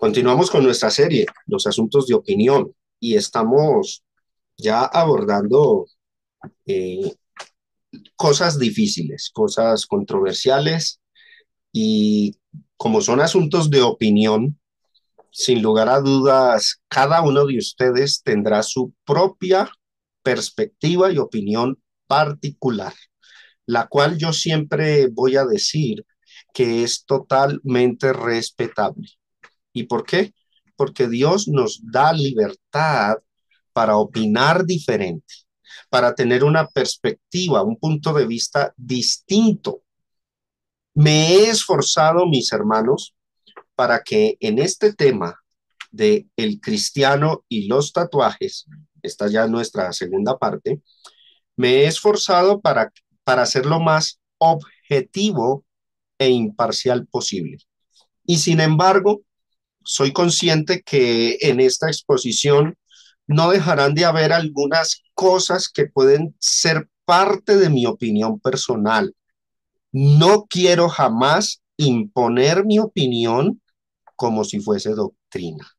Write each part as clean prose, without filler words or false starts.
Continuamos con nuestra serie, Los Asuntos de Opinión, y estamos ya abordando eh, cosas difíciles, cosas controversiales, y como son asuntos de opinión, sin lugar a dudas, cada uno de ustedes tendrá su propia perspectiva y opinión particular, la cual yo siempre voy a decir que es totalmente respetable. ¿Y por qué? Porque Dios nos da libertad para opinar diferente, para tener una perspectiva, un punto de vista distinto. Me he esforzado, mis hermanos, para que en este tema de el cristiano y los tatuajes, esta ya es nuestra segunda parte, me he esforzado para ser lo más objetivo e imparcial posible. Y sin embargo, soy consciente que en esta exposición no dejarán de haber algunas cosas que pueden ser parte de mi opinión personal. No quiero jamás imponer mi opinión como si fuese doctrina.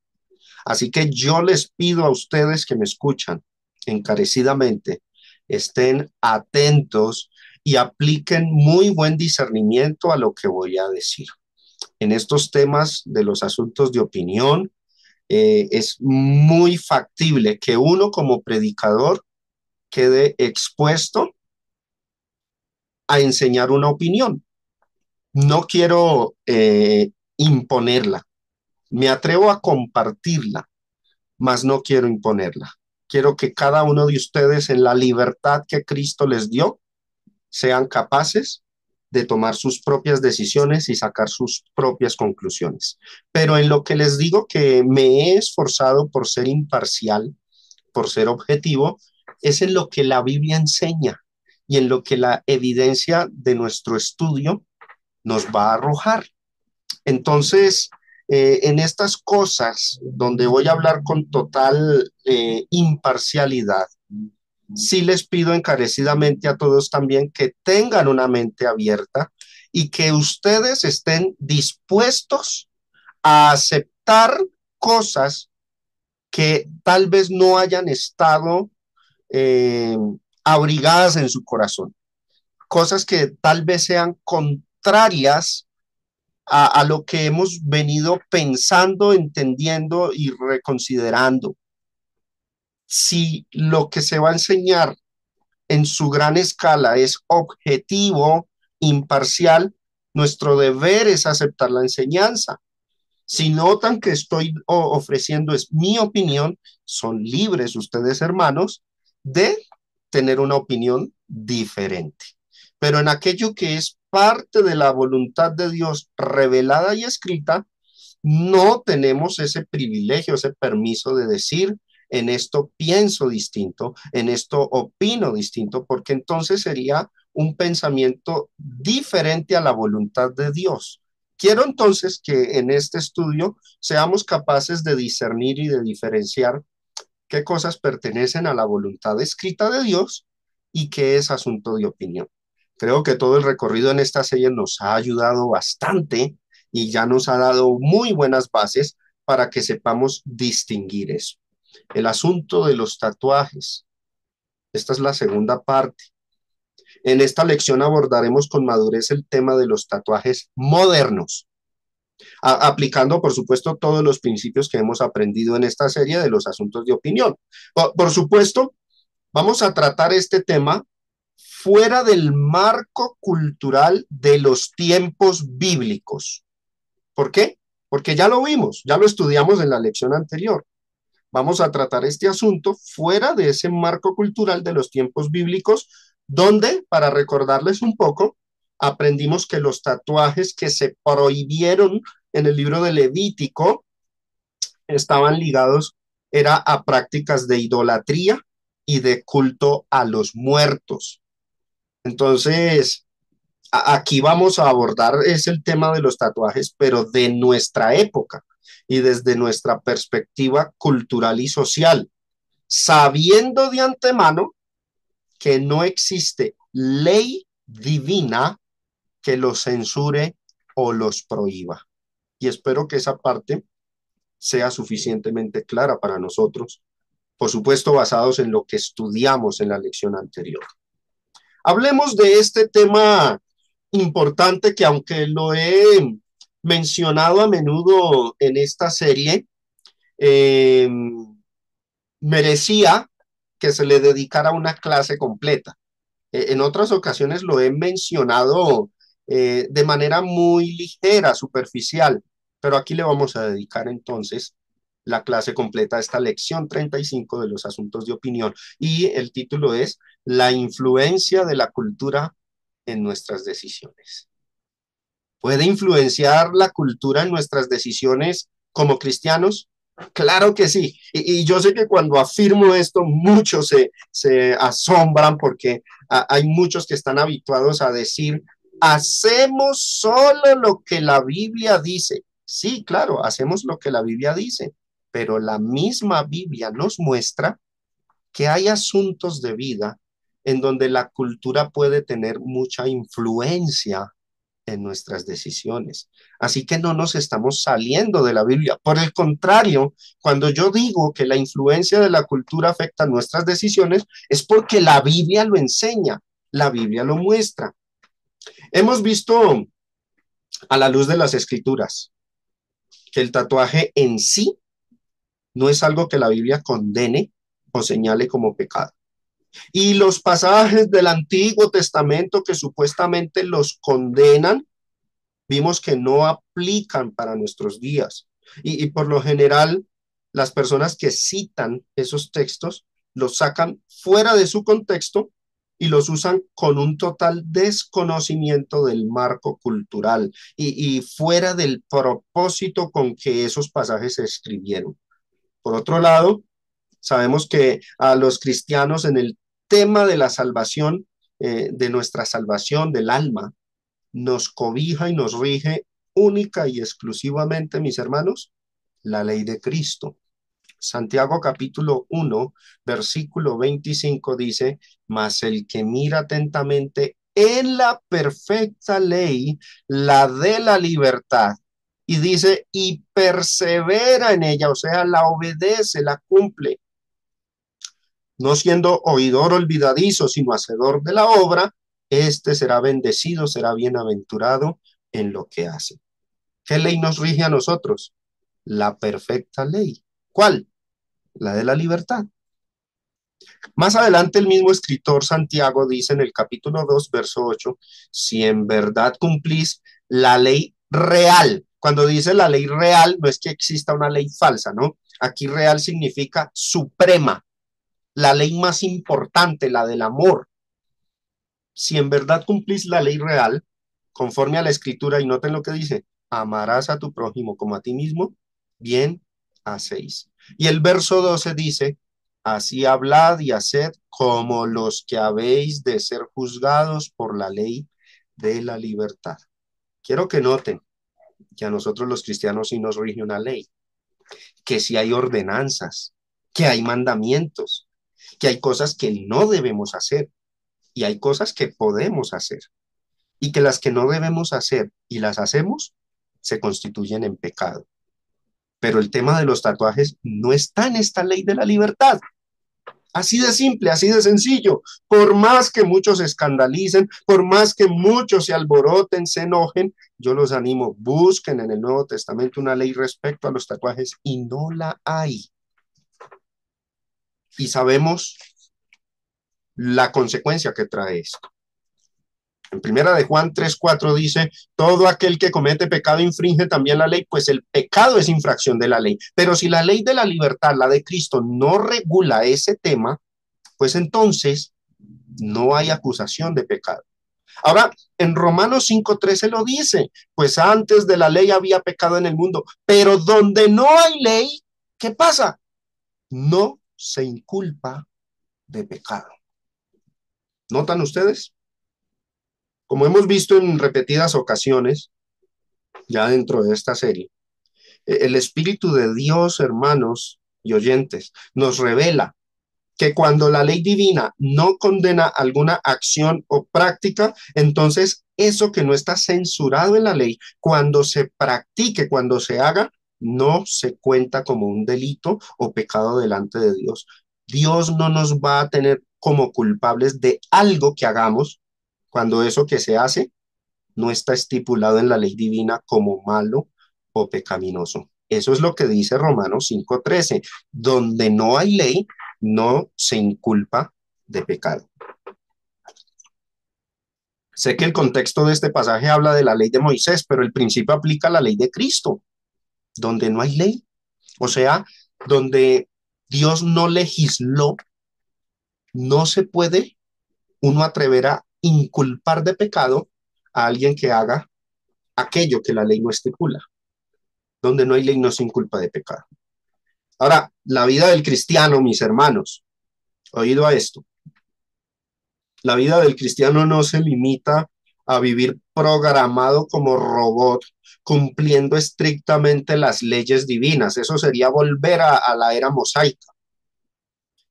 Así que yo les pido a ustedes que me escuchan encarecidamente, estén atentos y apliquen muy buen discernimiento a lo que voy a decir. En estos temas de los asuntos de opinión, es muy factible que uno como predicador quede expuesto a enseñar una opinión. No quiero imponerla, me atrevo a compartirla, mas no quiero imponerla. Quiero que cada uno de ustedes en la libertad que Cristo les dio sean capaces de tomar sus propias decisiones y sacar sus propias conclusiones. Pero en lo que les digo que me he esforzado por ser imparcial, por ser objetivo, es en lo que la Biblia enseña y en lo que la evidencia de nuestro estudio nos va a arrojar. Entonces, en estas cosas donde voy a hablar con total imparcialidad, sí les pido encarecidamente a todos también que tengan una mente abierta y que ustedes estén dispuestos a aceptar cosas que tal vez no hayan estado eh, abrigadas en su corazón, cosas que tal vez sean contrarias a lo que hemos venido pensando, entendiendo y reconsiderando. Si lo que se va a enseñar en su gran escala es objetivo, imparcial, nuestro deber es aceptar la enseñanza. Si notan que estoy ofreciendo es mi opinión, son libres ustedes, hermanos, de tener una opinión diferente. Pero en aquello que es parte de la voluntad de Dios revelada y escrita, no tenemos ese privilegio, ese permiso de decir, en esto pienso distinto, en esto opino distinto, porque entonces sería un pensamiento diferente a la voluntad de Dios. Quiero entonces que en este estudio seamos capaces de discernir y de diferenciar qué cosas pertenecen a la voluntad escrita de Dios y qué es asunto de opinión. Creo que todo el recorrido en esta serie nos ha ayudado bastante y ya nos ha dado muy buenas bases para que sepamos distinguir eso. El asunto de los tatuajes. Esta es la segunda parte. En esta lección abordaremos con madurez el tema de los tatuajes modernos, aplicando, por supuesto, todos los principios que hemos aprendido en esta serie de los asuntos de opinión. Por supuesto, vamos a tratar este tema fuera del marco cultural de los tiempos bíblicos. ¿Por qué? Porque ya lo vimos, ya lo estudiamos en la lección anterior. Vamos a tratar este asunto fuera de ese marco cultural de los tiempos bíblicos, donde, para recordarles un poco, aprendimos que los tatuajes que se prohibieron en el libro de Levítico estaban ligados era a prácticas de idolatría y de culto a los muertos. Entonces, aquí vamos a abordar es el tema de los tatuajes, pero de nuestra época y desde nuestra perspectiva cultural y social, sabiendo de antemano que no existe ley divina que los censure o los prohíba. Y espero que esa parte sea suficientemente clara para nosotros, por supuesto basados en lo que estudiamos en la lección anterior. Hablemos de este tema importante que aunque lo he mencionado a menudo en esta serie, eh, merecía que se le dedicara una clase completa. En otras ocasiones lo he mencionado de manera muy ligera, superficial, pero aquí le vamos a dedicar entonces la clase completa a esta lección 35 de los asuntos de opinión. Y el título es La influencia de la cultura en nuestras decisiones. ¿Puede influenciar la cultura en nuestras decisiones como cristianos? Claro que sí. Y yo sé que cuando afirmo esto, muchos se asombran porque hay muchos que están habituados a decir, hacemos solo lo que la Biblia dice. Sí, claro, hacemos lo que la Biblia dice, pero la misma Biblia nos muestra que hay asuntos de vida en donde la cultura puede tener mucha influencia en nuestras decisiones. Así que no nos estamos saliendo de la Biblia. Por el contrario, cuando yo digo que la influencia de la cultura afecta nuestras decisiones, es porque la Biblia lo enseña, la Biblia lo muestra. Hemos visto a la luz de las escrituras que el tatuaje en sí no es algo que la Biblia condene o señale como pecado. Y los pasajes del Antiguo Testamento que supuestamente los condenan, vimos que no aplican para nuestros días. Y por lo general, las personas que citan esos textos los sacan fuera de su contexto y los usan con un total desconocimiento del marco cultural y fuera del propósito con que esos pasajes se escribieron. Por otro lado, sabemos que a los cristianos en el tema de la salvación, de nuestra salvación del alma, nos cobija y nos rige única y exclusivamente, mis hermanos, la ley de Cristo. Santiago capítulo 1, versículo 25 dice, mas el que mira atentamente en la perfecta ley, la de la libertad, y dice, y persevera en ella, o sea, la obedece, la cumple, no siendo oidor olvidadizo, sino hacedor de la obra, este será bendecido, será bienaventurado en lo que hace. ¿Qué ley nos rige a nosotros? La perfecta ley. ¿Cuál? La de la libertad. Más adelante el mismo escritor Santiago dice en el capítulo 2, verso 8, si en verdad cumplís la ley real. Cuando dice la ley real, no es que exista una ley falsa, ¿no? Aquí real significa suprema, la ley más importante, la del amor. Si en verdad cumplís la ley real, conforme a la escritura, y noten lo que dice, amarás a tu prójimo como a ti mismo, bien hacéis. Y el verso 12 dice, así hablad y haced como los que habéis de ser juzgados por la ley de la libertad. Quiero que noten que a nosotros los cristianos sí nos rige una ley, que sí hay ordenanzas, que hay mandamientos, que hay cosas que no debemos hacer y hay cosas que podemos hacer y que las que no debemos hacer y las hacemos se constituyen en pecado. Pero el tema de los tatuajes no está en esta ley de la libertad. Así de simple, así de sencillo. Por más que muchos se escandalicen, por más que muchos se alboroten, se enojen, yo los animo, busquen en el Nuevo Testamento una ley respecto a los tatuajes y no la hay. Y sabemos la consecuencia que trae esto. En primera de Juan 3:4 dice, todo aquel que comete pecado infringe también la ley, pues el pecado es infracción de la ley. Pero si la ley de la libertad, la de Cristo, no regula ese tema, pues entonces no hay acusación de pecado. Ahora, en Romanos 5:13 lo dice, pues antes de la ley había pecado en el mundo, pero donde no hay ley, ¿qué pasa? No se inculpa de pecado. ¿Notan ustedes? Como hemos visto en repetidas ocasiones, ya dentro de esta serie, el Espíritu de Dios, hermanos y oyentes, nos revela que cuando la ley divina no condena alguna acción o práctica, entonces eso que no está censurado en la ley, cuando se practique, cuando se haga, no se cuenta como un delito o pecado delante de Dios. Dios no nos va a tener como culpables de algo que hagamos cuando eso que se hace no está estipulado en la ley divina como malo o pecaminoso. Eso es lo que dice Romanos 5:13. Donde no hay ley, no se inculpa de pecado. Sé que el contexto de este pasaje habla de la ley de Moisés, pero el principio aplica a la ley de Cristo, donde no hay ley. O sea, donde Dios no legisló, no se puede uno atrever a inculpar de pecado a alguien que haga aquello que la ley no estipula. Donde no hay ley no se inculpa de pecado. Ahora, la vida del cristiano, mis hermanos, oído a esto, la vida del cristiano no se limita a vivir programado como robot, cumpliendo estrictamente las leyes divinas. Eso sería volver a la era mosaica.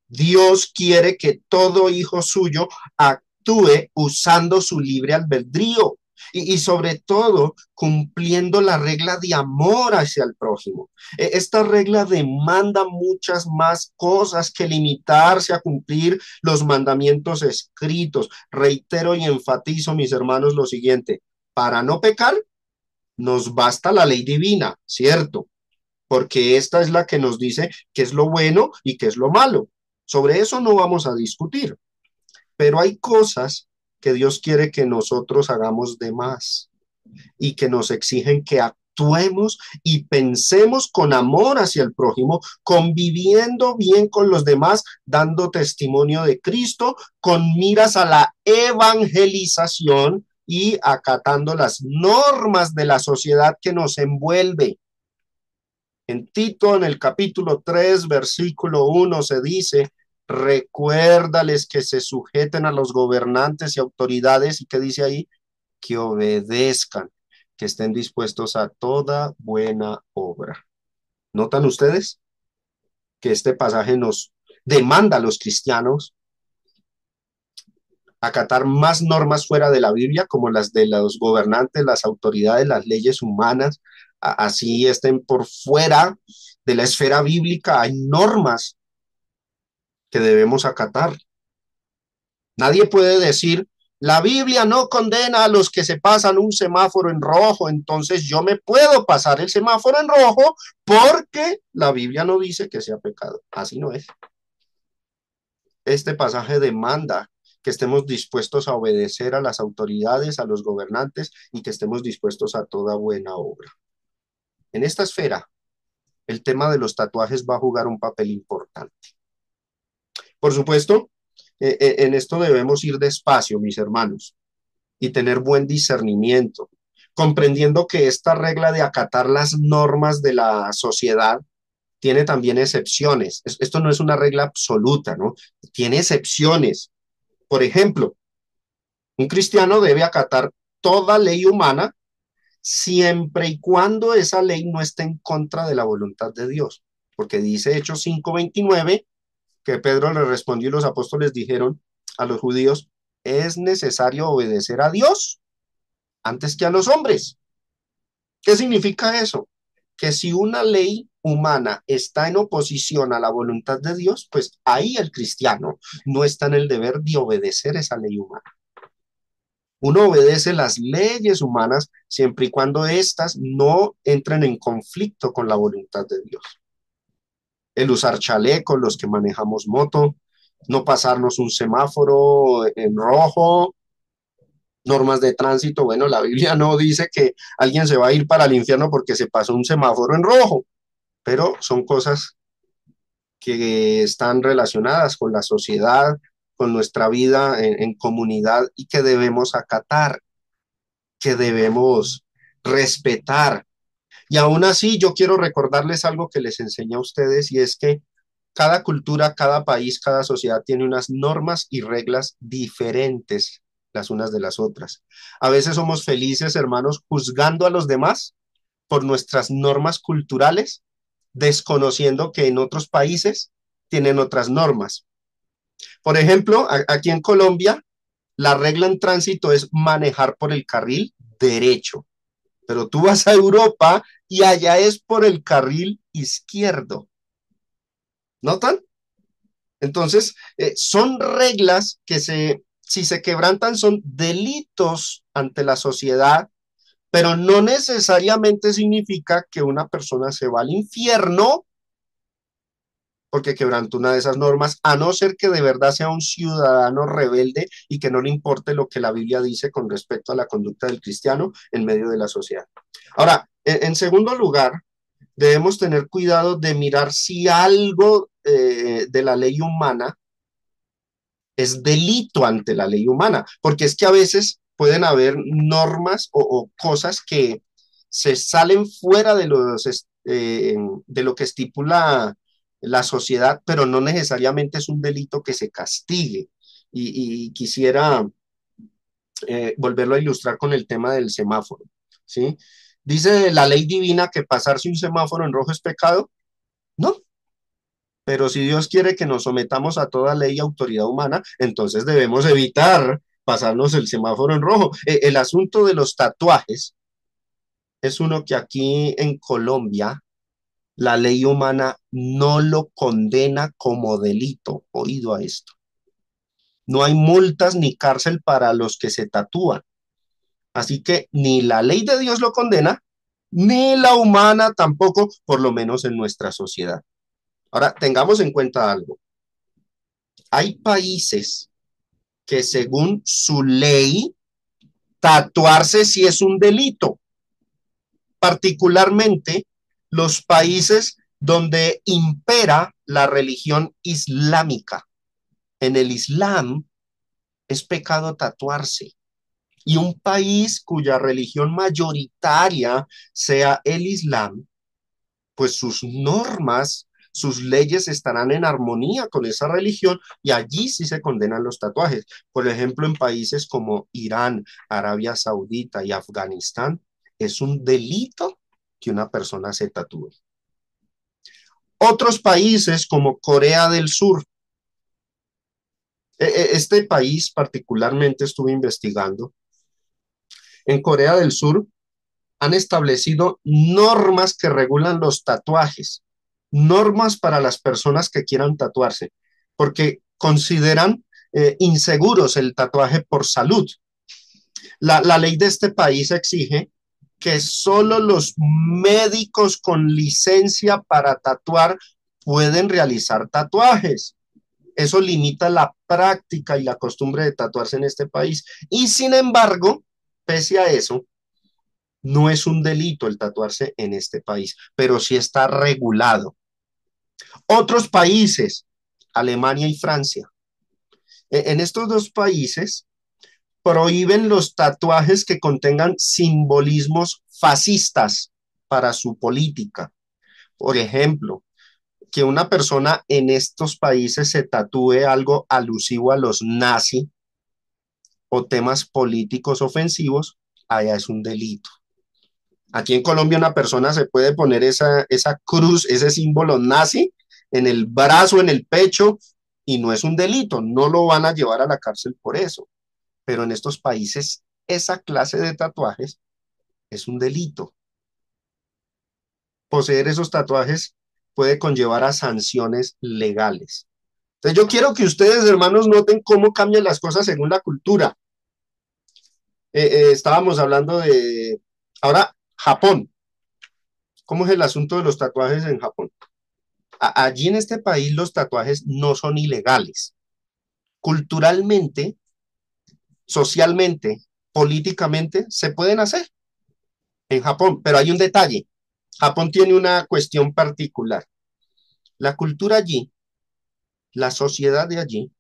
Dios quiere que todo hijo suyo actúe usando su libre albedrío y sobre todo cumpliendo la regla de amor hacia el prójimo. Esta regla demanda muchas más cosas que limitarse a cumplir los mandamientos escritos. Reitero y enfatizo, mis hermanos, lo siguiente: para no pecar, nos basta la ley divina, ¿cierto? Porque esta es la que nos dice qué es lo bueno y qué es lo malo. Sobre eso no vamos a discutir, pero hay cosas que Dios quiere que nosotros hagamos de más y que nos exigen que actuemos y pensemos con amor hacia el prójimo, conviviendo bien con los demás, dando testimonio de Cristo, con miras a la evangelización y acatando las normas de la sociedad que nos envuelve. En Tito, en el capítulo 3, versículo 1, se dice: recuérdales que se sujeten a los gobernantes y autoridades, y que dice ahí, que obedezcan, que estén dispuestos a toda buena obra. ¿Notan ustedes que este pasaje nos demanda a los cristianos acatar más normas fuera de la Biblia, como las de los gobernantes, las autoridades, las leyes humanas, así estén por fuera de la esfera bíblica? Hay normas que debemos acatar. Nadie puede decir, la Biblia no condena a los que se pasan un semáforo en rojo, entonces yo me puedo pasar el semáforo en rojo porque la Biblia no dice que sea pecado. Así no es. Este pasaje demanda que estemos dispuestos a obedecer a las autoridades, a los gobernantes, y que estemos dispuestos a toda buena obra. En esta esfera, el tema de los tatuajes va a jugar un papel importante. Por supuesto, en esto debemos ir despacio, mis hermanos, y tener buen discernimiento, comprendiendo que esta regla de acatar las normas de la sociedad tiene también excepciones. Esto no es una regla absoluta, ¿no? Tiene excepciones. Por ejemplo, un cristiano debe acatar toda ley humana siempre y cuando esa ley no esté en contra de la voluntad de Dios, porque dice Hechos 5:29 que Pedro le respondió y los apóstoles dijeron a los judíos: es necesario obedecer a Dios antes que a los hombres. ¿Qué significa eso? Que si una ley humana está en oposición a la voluntad de Dios, pues ahí el cristiano no está en el deber de obedecer esa ley humana. Uno obedece las leyes humanas siempre y cuando éstas no entren en conflicto con la voluntad de Dios. El usar chalecos, los que manejamos moto, no pasarnos un semáforo en rojo, normas de tránsito. Bueno, la Biblia no dice que alguien se va a ir para el infierno porque se pasó un semáforo en rojo, pero son cosas que están relacionadas con la sociedad, con nuestra vida en comunidad, y que debemos acatar, que debemos respetar. Y aún así, yo quiero recordarles algo que les enseñé a ustedes, y es que cada cultura, cada país, cada sociedad tiene unas normas y reglas diferentes las unas de las otras. A veces somos felices, hermanos, juzgando a los demás por nuestras normas culturales, desconociendo que en otros países tienen otras normas. Por ejemplo, aquí en Colombia, la regla en tránsito es manejar por el carril derecho. pero tú vas a Europa y allá es por el carril izquierdo. ¿Notan? Entonces, son reglas que si se quebrantan son delitos ante la sociedad, pero no necesariamente significa que una persona se va al infierno porque quebrantó una de esas normas, a no ser que de verdad sea un ciudadano rebelde y que no le importe lo que la Biblia dice con respecto a la conducta del cristiano en medio de la sociedad. Ahora, en segundo lugar, debemos tener cuidado de mirar si algo de la ley humana es delito ante la ley humana, porque es que a veces pueden haber normas o cosas que se salen fuera de lo que estipula la sociedad, pero no necesariamente es un delito que se castigue. Y quisiera volverlo a ilustrar con el tema del semáforo, ¿sí? ¿Dice la ley divina que pasarse un semáforo en rojo es pecado? No, pero si Dios quiere que nos sometamos a toda ley y autoridad humana, entonces debemos evitar pasarnos el semáforo en rojo. El asunto de los tatuajes es uno que aquí en Colombia la ley humana no lo condena como delito. Oído a esto. No hay multas ni cárcel para los que se tatúan. Así que ni la ley de Dios lo condena, ni la humana tampoco, por lo menos en nuestra sociedad. Ahora, tengamos en cuenta algo. Hay países que según su ley, tatuarse sí es un delito, particularmente los países donde impera la religión islámica. En el Islam es pecado tatuarse. Y un país cuya religión mayoritaria sea el Islam, pues sus normas, sus leyes estarán en armonía con esa religión y allí sí se condenan los tatuajes. Por ejemplo, en países como Irán, Arabia Saudita y Afganistán, es un delito que una persona se tatúe. Otros países como Corea del Sur, este país particularmente estuve investigando, en Corea del Sur han establecido normas que regulan los tatuajes, normas para las personas que quieran tatuarse, porque consideran inseguros el tatuaje por salud. La ley de este país exige que solo los médicos con licencia para tatuar pueden realizar tatuajes. Eso limita la práctica y la costumbre de tatuarse en este país. Y sin embargo, pese a eso, no es un delito el tatuarse en este país, pero sí está regulado. Otros países, Alemania y Francia, en estos dos países prohíben los tatuajes que contengan simbolismos fascistas para su política. Por ejemplo, que una persona en estos países se tatúe algo alusivo a los nazis o temas políticos ofensivos, allá es un delito. Aquí en Colombia una persona se puede poner esa cruz, ese símbolo nazi en el brazo, en el pecho, y no es un delito, no lo van a llevar a la cárcel por eso. Pero en estos países esa clase de tatuajes es un delito. Poseer esos tatuajes puede conllevar a sanciones legales. Entonces yo quiero que ustedes, hermanos, noten cómo cambian las cosas según la cultura. Estábamos hablando de, ahora, Japón. ¿Cómo es el asunto de los tatuajes en Japón? Allí en este país los tatuajes no son ilegales. Culturalmente, socialmente, políticamente, se pueden hacer en Japón, pero hay un detalle. Japón tiene una cuestión particular. La cultura allí, la sociedad de allí,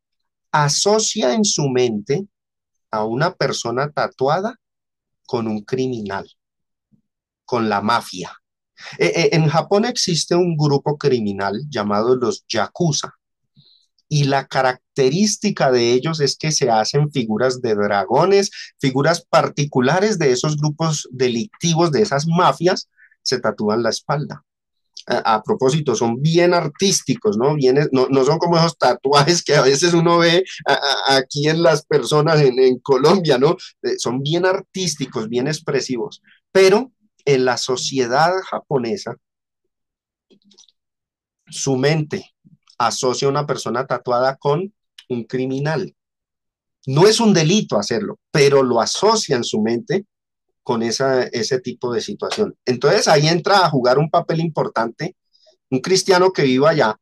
asocia en su mente a una persona tatuada con un criminal, con la mafia. En Japón existe un grupo criminal llamado los Yakuza. Y la característica de ellos es que se hacen figuras de dragones, figuras particulares de esos grupos delictivos, de esas mafias, se tatúan la espalda. A propósito, son bien artísticos, ¿no? No son como esos tatuajes que a veces uno ve aquí en las personas en Colombia, ¿no? Son bien artísticos, bien expresivos, pero en la sociedad japonesa, su mente asocia a una persona tatuada con un criminal. No es un delito hacerlo, pero lo asocia en su mente con ese tipo de situación. Entonces ahí entra a jugar un papel importante un cristiano que viva allá.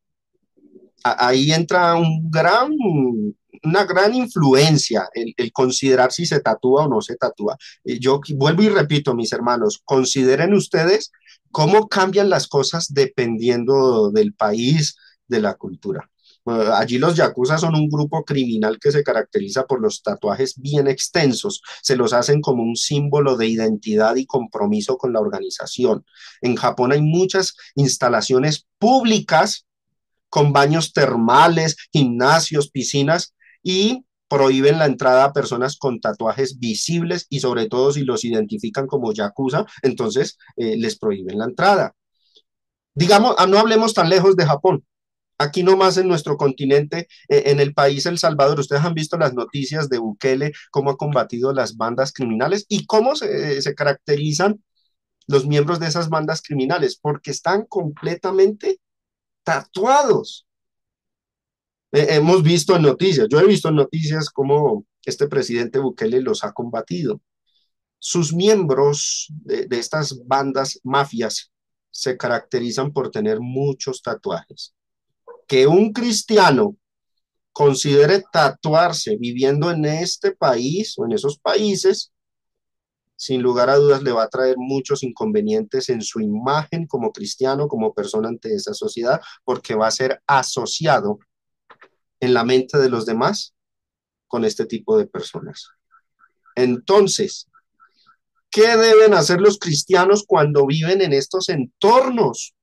Ahí entra una gran influencia el considerar si se tatúa o no se tatúa. Yo vuelvo y repito, mis hermanos, consideren ustedes cómo cambian las cosas dependiendo del país, de la cultura. Allí los yakuza son un grupo criminal que se caracteriza por los tatuajes bien extensos. Se los hacen como un símbolo de identidad y compromiso con la organización. En Japón hay muchas instalaciones públicas con baños termales, gimnasios, piscinas y prohíben la entrada a personas con tatuajes visibles y sobre todo si los identifican como yakuza, entonces les prohíben la entrada. Digamos, no hablemos tan lejos de Japón. Aquí nomás en nuestro continente, en el país El Salvador, ustedes han visto las noticias de Bukele, cómo ha combatido las bandas criminales y cómo se caracterizan los miembros de esas bandas criminales, porque están completamente tatuados. Hemos visto en noticias, yo he visto en noticias cómo este presidente Bukele los ha combatido. Sus miembros de estas bandas mafias se caracterizan por tener muchos tatuajes. Que un cristiano considere tatuarse viviendo en este país o en esos países, sin lugar a dudas le va a traer muchos inconvenientes en su imagen como cristiano, como persona ante esa sociedad, porque va a ser asociado en la mente de los demás con este tipo de personas. Entonces, ¿qué deben hacer los cristianos cuando viven en estos entornos?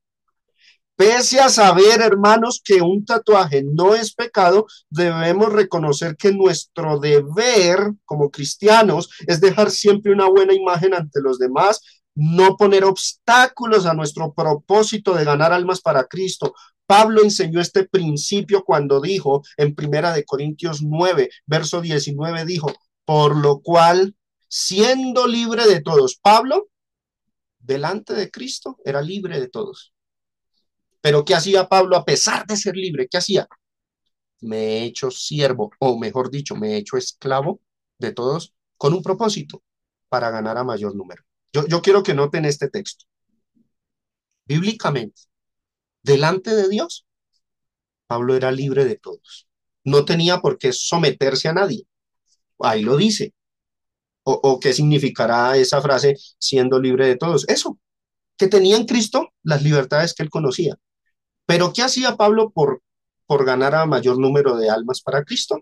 Pese a saber, hermanos, que un tatuaje no es pecado, debemos reconocer que nuestro deber como cristianos es dejar siempre una buena imagen ante los demás, no poner obstáculos a nuestro propósito de ganar almas para Cristo. Pablo enseñó este principio cuando dijo en Primera de Corintios 9, verso 19, dijo, por lo cual, siendo libre de todos, Pablo, delante de Cristo, era libre de todos. Pero ¿qué hacía Pablo a pesar de ser libre? ¿Qué hacía? Me he hecho siervo, o mejor dicho, me he hecho esclavo de todos con un propósito, para ganar a mayor número. Yo quiero que noten este texto. Bíblicamente, delante de Dios, Pablo era libre de todos. No tenía por qué someterse a nadie. Ahí lo dice. O qué significará esa frase, siendo libre de todos. Eso, que tenía en Cristo las libertades que él conocía. Pero ¿qué hacía Pablo por ganar a mayor número de almas para Cristo?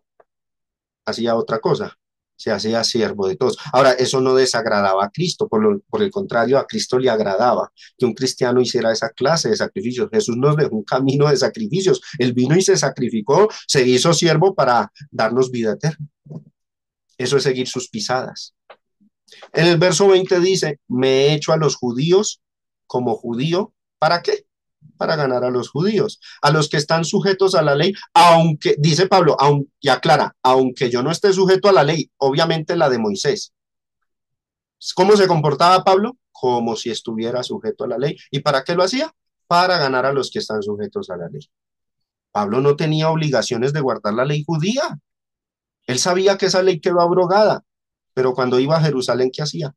Hacía otra cosa, se hacía siervo de todos. Ahora, eso no desagradaba a Cristo, por el contrario, a Cristo le agradaba que un cristiano hiciera esa clase de sacrificios. Jesús nos dejó un camino de sacrificios. Él vino y se sacrificó, se hizo siervo para darnos vida eterna. Eso es seguir sus pisadas. En el verso 20 dice, me he hecho a los judíos como judío. ¿Para qué? Para ganar a los judíos, a los que están sujetos a la ley, aunque, dice Pablo, y aclara, aunque yo no esté sujeto a la ley, obviamente la de Moisés. ¿Cómo se comportaba Pablo? Como si estuviera sujeto a la ley. ¿Y para qué lo hacía? Para ganar a los que están sujetos a la ley. Pablo no tenía obligaciones de guardar la ley judía. Él sabía que esa ley quedó abrogada, pero cuando iba a Jerusalén, ¿qué hacía?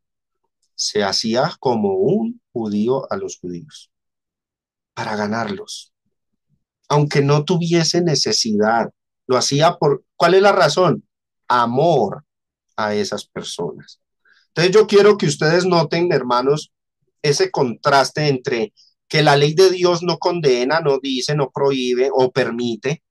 Se hacía como un judío a los judíos, para ganarlos, aunque no tuviese necesidad. Lo hacía por, ¿cuál es la razón? Amor a esas personas. Entonces yo quiero que ustedes noten, hermanos, ese contraste entre que la ley de Dios no condena, no dice, no prohíbe o permite,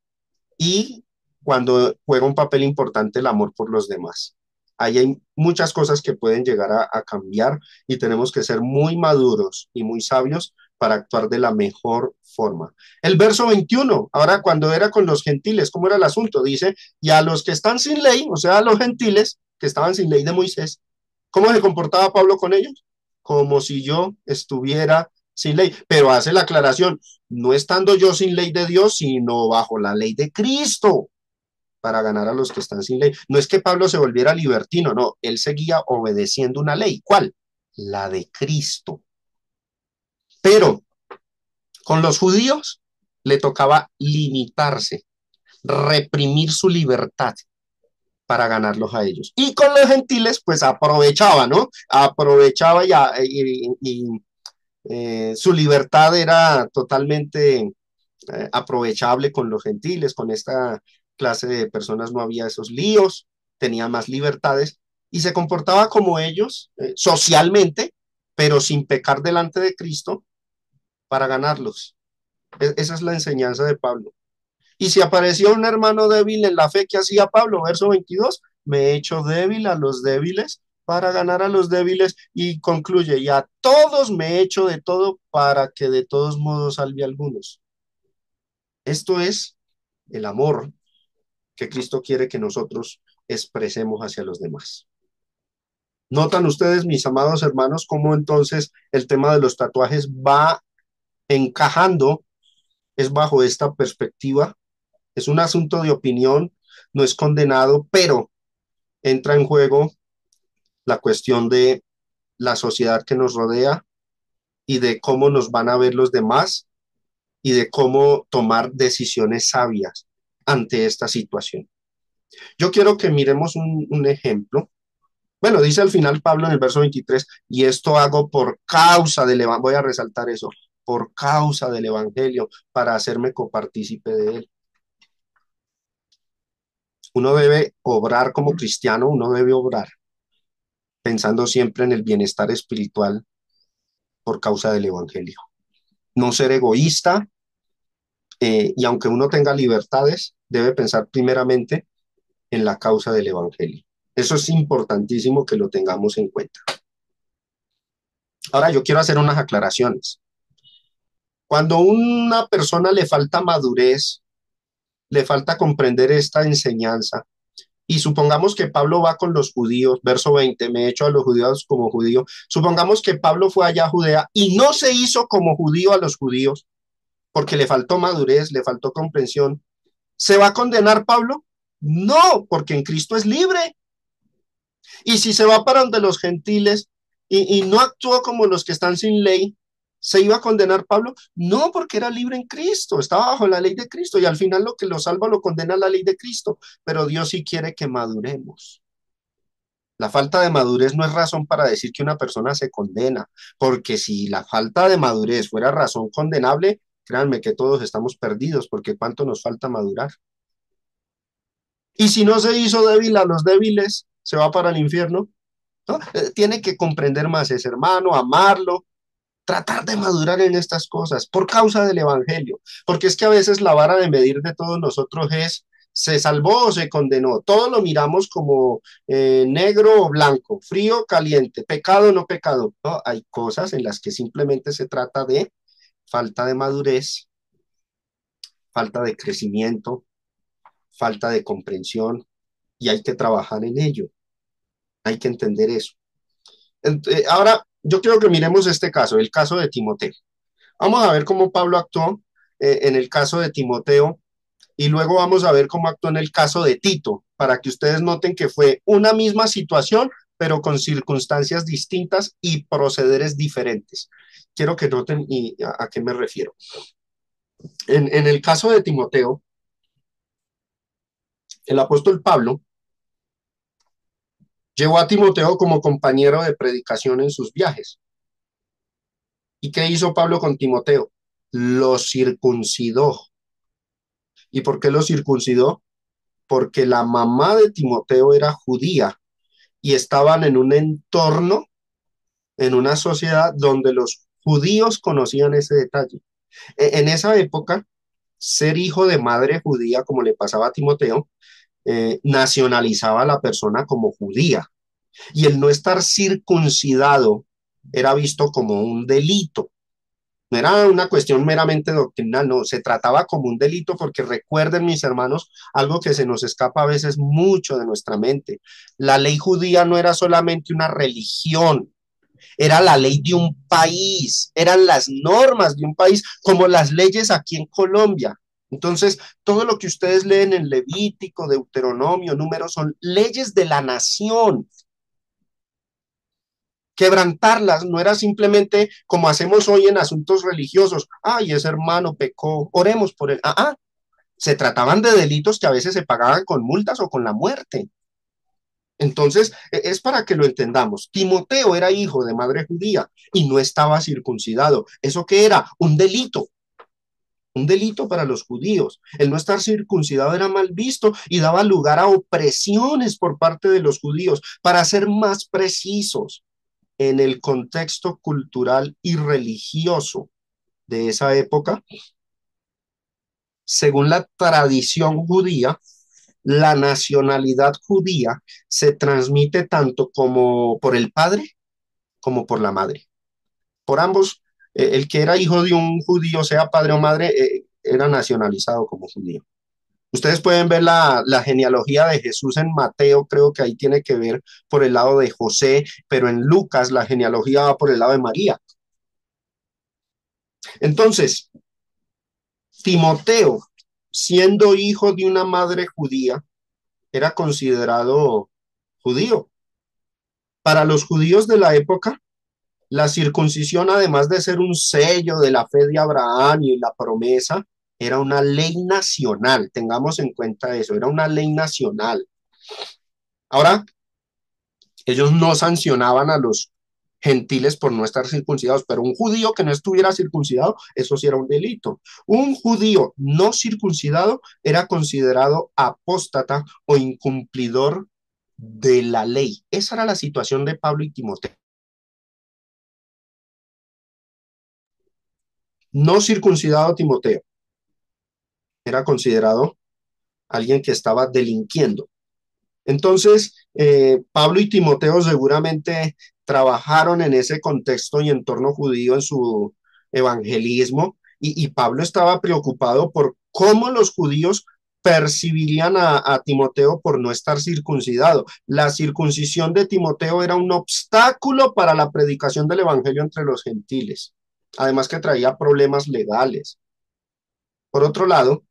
y cuando juega un papel importante el amor por los demás. Ahí hay muchas cosas que pueden llegar a cambiar y tenemos que ser muy maduros y muy sabios para actuar de la mejor forma. El verso 21, ahora cuando era con los gentiles, ¿cómo era el asunto? Dice, y a los que están sin ley, o sea, a los gentiles que estaban sin ley de Moisés, ¿cómo se comportaba Pablo con ellos? Como si yo estuviera sin ley, pero hace la aclaración, no estando yo sin ley de Dios, sino bajo la ley de Cristo, para ganar a los que están sin ley. No es que Pablo se volviera libertino, no, él seguía obedeciendo una ley. ¿Cuál? la de Cristo. Pero con los judíos le tocaba limitarse, reprimir su libertad para ganarlos a ellos. Y con los gentiles, pues aprovechaba, ¿no? Aprovechaba su libertad era totalmente aprovechable con los gentiles, con esta clase de personas no había esos líos, tenía más libertades y se comportaba como ellos socialmente, pero sin pecar delante de Cristo para ganarlos. Esa es la enseñanza de Pablo. Y si apareció un hermano débil en la fe que hacía Pablo, verso 22, me he hecho débil a los débiles para ganar a los débiles y concluye, y a todos me he hecho de todo para que de todos modos salve a algunos. Esto es el amor que Cristo quiere que nosotros expresemos hacia los demás. ¿Notan ustedes, mis amados hermanos, cómo entonces el tema de los tatuajes va encajando? Es bajo esta perspectiva. Es un asunto de opinión, no es condenado, pero entra en juego la cuestión de la sociedad que nos rodea y de cómo nos van a ver los demás y de cómo tomar decisiones sabias ante esta situación. Yo quiero que miremos un ejemplo. Bueno, dice al final Pablo en el verso 23, y esto hago por causa del evangelio, voy a resaltar eso, por causa del evangelio, para hacerme copartícipe de él. Uno debe obrar como cristiano, uno debe obrar pensando siempre en el bienestar espiritual por causa del evangelio. No ser egoísta, y aunque uno tenga libertades, debe pensar primeramente en la causa del evangelio. Eso es importantísimo que lo tengamos en cuenta. Ahora yo quiero hacer unas aclaraciones. Cuando a una persona le falta madurez, le falta comprender esta enseñanza, y supongamos que Pablo va con los judíos, verso 20, me he hecho a los judíos como judío, supongamos que Pablo fue allá a Judea y no se hizo como judío a los judíos, porque le faltó madurez, le faltó comprensión, ¿se va a condenar Pablo? No, porque en Cristo es libre. Y si se va para donde los gentiles y no actuó como los que están sin ley, ¿se iba a condenar Pablo? No, porque era libre en Cristo, estaba bajo la ley de Cristo y al final lo que lo salva lo condena la ley de Cristo, pero Dios sí quiere que maduremos. La falta de madurez no es razón para decir que una persona se condena, porque si la falta de madurez fuera razón condenable, créanme que todos estamos perdidos, porque cuánto nos falta madurar. Y si no se hizo débil a los débiles, se va para el infierno, ¿no? Tiene que comprender más ese hermano, amarlo, tratar de madurar en estas cosas por causa del evangelio, porque es que a veces la vara de medir de todos nosotros es se salvó o se condenó. Todo lo miramos como negro o blanco, frío, caliente, pecado o no pecado. No, hay cosas en las que simplemente se trata de falta de madurez, falta de crecimiento, falta de comprensión y hay que trabajar en ello. Hay que entender eso. Ahora, yo quiero que miremos este caso, el caso de Timoteo. Vamos a ver cómo Pablo actuó en el caso de Timoteo y luego vamos a ver cómo actuó en el caso de Tito, para que ustedes noten que fue una misma situación, pero con circunstancias distintas y procederes diferentes. Quiero que noten a qué me refiero. En el caso de Timoteo, el apóstol Pablo llevó a Timoteo como compañero de predicación en sus viajes. ¿Y qué hizo Pablo con Timoteo? Lo circuncidó. ¿Y por qué lo circuncidó? Porque la mamá de Timoteo era judía y estaban en un entorno, en una sociedad donde los judíos conocían ese detalle. En esa época, ser hijo de madre judía, como le pasaba a Timoteo, nacionalizaba a la persona como judía y el no estar circuncidado era visto como un delito. No era una cuestión meramente doctrinal, no, se trataba como un delito porque recuerden, mis hermanos, algo que se nos escapa a veces mucho de nuestra mente. La ley judía no era solamente una religión, era la ley de un país, eran las normas de un país, como las leyes aquí en Colombia. Entonces, todo lo que ustedes leen en Levítico, Deuteronomio, Números, son leyes de la nación quebrantarlas, no era simplemente como hacemos hoy en asuntos religiosos, ay, ese hermano pecó, oremos por él. Se trataban de delitos que a veces se pagaban con multas o con la muerte. Entonces, es para que lo entendamos. Timoteo era hijo de madre judía y no estaba circuncidado. ¿Eso qué era? Un delito para los judíos. El no estar circuncidado era mal visto y daba lugar a opresiones por parte de los judíos. Para ser más precisos, en el contexto cultural y religioso de esa época, según la tradición judía, la nacionalidad judía se transmite tanto como por el padre como por la madre. Por ambos, el que era hijo de un judío, sea padre o madre, era nacionalizado como judío. Ustedes pueden ver la genealogía de Jesús en Mateo, creo que ahí tiene que ver por el lado de José, pero en Lucas la genealogía va por el lado de María. Entonces, Timoteo, siendo hijo de una madre judía, era considerado judío. Para los judíos de la época, la circuncisión, además de ser un sello de la fe de Abraham y la promesa, era una ley nacional. Tengamos en cuenta eso, era una ley nacional. Ahora, ellos no sancionaban a los gentiles por no estar circuncidados, pero un judío que no estuviera circuncidado, eso sí era un delito. Un judío no circuncidado era considerado apóstata o incumplidor de la ley. Esa era la situación de Pablo y Timoteo. No circuncidado Timoteo era considerado alguien que estaba delinquiendo. Entonces, Pablo y Timoteo seguramente trabajaron en ese contexto y entorno judío en su evangelismo y Pablo estaba preocupado por cómo los judíos percibirían a Timoteo por no estar circuncidado. La circuncisión de Timoteo era un obstáculo para la predicación del evangelio entre los gentiles, además que traía problemas legales. Por otro lado,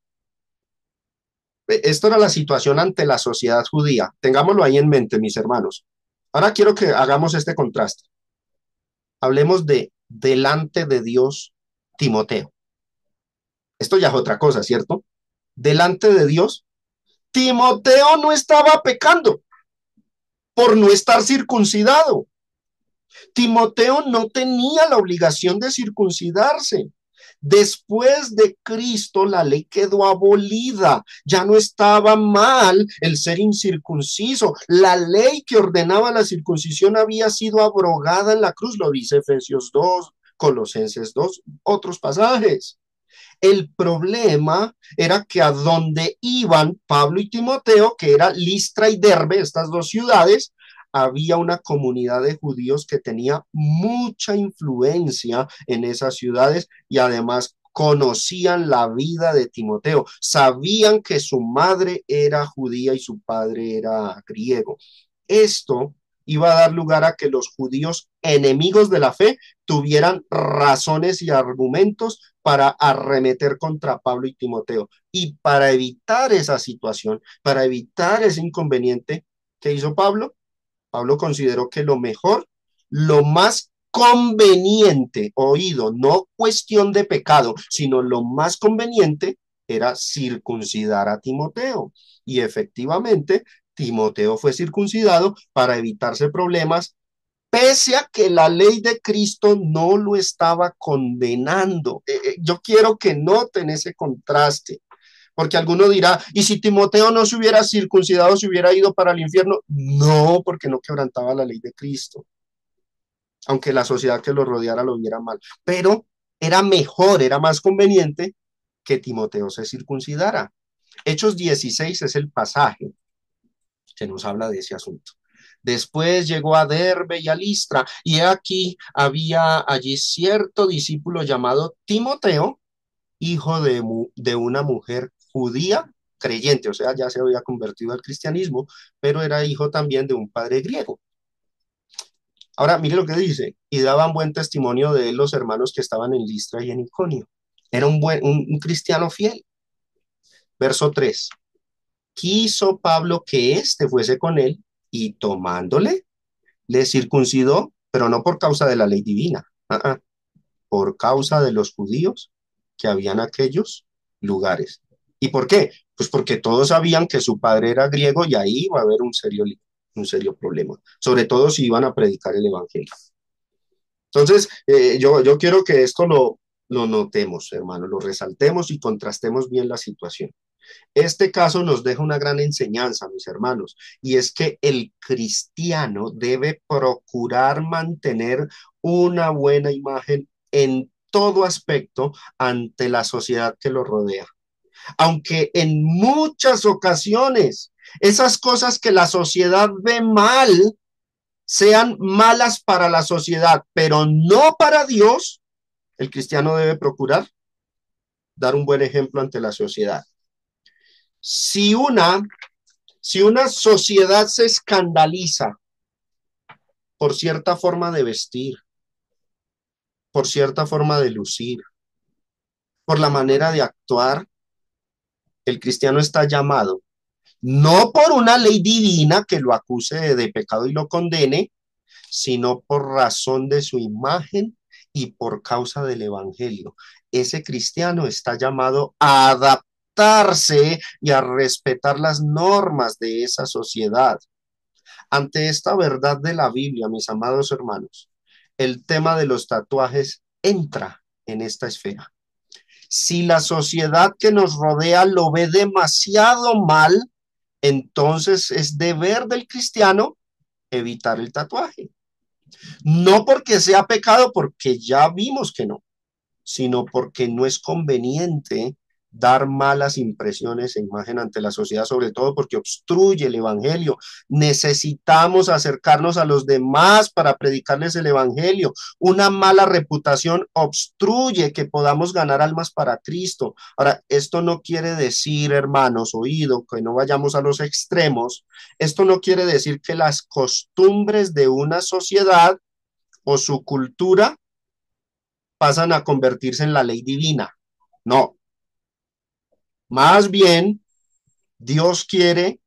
esto era la situación ante la sociedad judía. Tengámoslo ahí en mente, mis hermanos. Ahora quiero que hagamos este contraste. Hablemos de delante de Dios, Timoteo. Esto ya es otra cosa, ¿cierto? Delante de Dios, Timoteo no estaba pecando por no estar circuncidado. Timoteo no tenía la obligación de circuncidarse. Después de Cristo, la ley quedó abolida. Ya no estaba mal el ser incircunciso. La ley que ordenaba la circuncisión había sido abrogada en la cruz, lo dice Efesios 2, Colosenses 2, otros pasajes. El problema era que a donde iban Pablo y Timoteo, que era Listra y Derbe, estas dos ciudades, había una comunidad de judíos que tenía mucha influencia en esas ciudades y además conocían la vida de Timoteo, sabían que su madre era judía y su padre era griego. Esto iba a dar lugar a que los judíos enemigos de la fe tuvieran razones y argumentos para arremeter contra Pablo y Timoteo. Y para evitar esa situación, para evitar ese inconveniente, ¿qué hizo Pablo? Pablo consideró que lo mejor, lo más conveniente, oído, no cuestión de pecado, sino lo más conveniente era circuncidar a Timoteo. Y efectivamente, Timoteo fue circuncidado para evitarse problemas, pese a que la ley de Cristo no lo estaba condenando. Yo quiero que noten ese contraste. Porque alguno dirá, ¿y si Timoteo no se hubiera circuncidado, se hubiera ido para el infierno? No, porque no quebrantaba la ley de Cristo, aunque la sociedad que lo rodeara lo viera mal. Pero era mejor, era más conveniente que Timoteo se circuncidara. Hechos 16 es el pasaje que nos habla de ese asunto. Después llegó a Derbe y a Listra, y aquí había allí cierto discípulo llamado Timoteo, hijo de una mujer judía creyente, o sea, ya se había convertido al cristianismo, pero era hijo también de un padre griego. Ahora, mire lo que dice, y daban buen testimonio de él los hermanos que estaban en Listra y en Iconio. Era un cristiano fiel. Verso 3. Quiso Pablo que éste fuese con él y tomándole, le circuncidó pero no por causa de la ley divina, por causa de los judíos que habían aquellos lugares. ¿Y por qué? Pues porque todos sabían que su padre era griego y ahí iba a haber un serio problema, sobre todo si iban a predicar el evangelio. Entonces, yo quiero que esto lo notemos, hermano, lo resaltemos y contrastemos bien la situación. Este caso nos deja una gran enseñanza, mis hermanos, y es que el cristiano debe procurar mantener una buena imagen en todo aspecto ante la sociedad que lo rodea. Aunque en muchas ocasiones esas cosas que la sociedad ve mal sean malas para la sociedad, pero no para Dios, el cristiano debe procurar dar un buen ejemplo ante la sociedad. Si una Si una sociedad se escandaliza por cierta forma de vestir, por cierta forma de lucir, por la manera de actuar, el cristiano está llamado, no por una ley divina que lo acuse de pecado y lo condene, sino por razón de su imagen y por causa del evangelio. Ese cristiano está llamado a adaptarse y a respetar las normas de esa sociedad. Ante esta verdad de la Biblia, mis amados hermanos, el tema de los tatuajes entra en esta esfera. Si la sociedad que nos rodea lo ve demasiado mal, entonces es deber del cristiano evitar el tatuaje. No porque sea pecado, porque ya vimos que no, sino porque no es conveniente dar malas impresiones e imagen ante la sociedad, sobre todo porque obstruye el evangelio. Necesitamos acercarnos a los demás para predicarles el evangelio. Una mala reputación obstruye que podamos ganar almas para Cristo. Ahora, esto no quiere decir, hermanos, oído, que no vayamos a los extremos. Esto no quiere decir que las costumbres de una sociedad o su cultura pasan a convertirse en la ley divina. No, más bien Dios quiere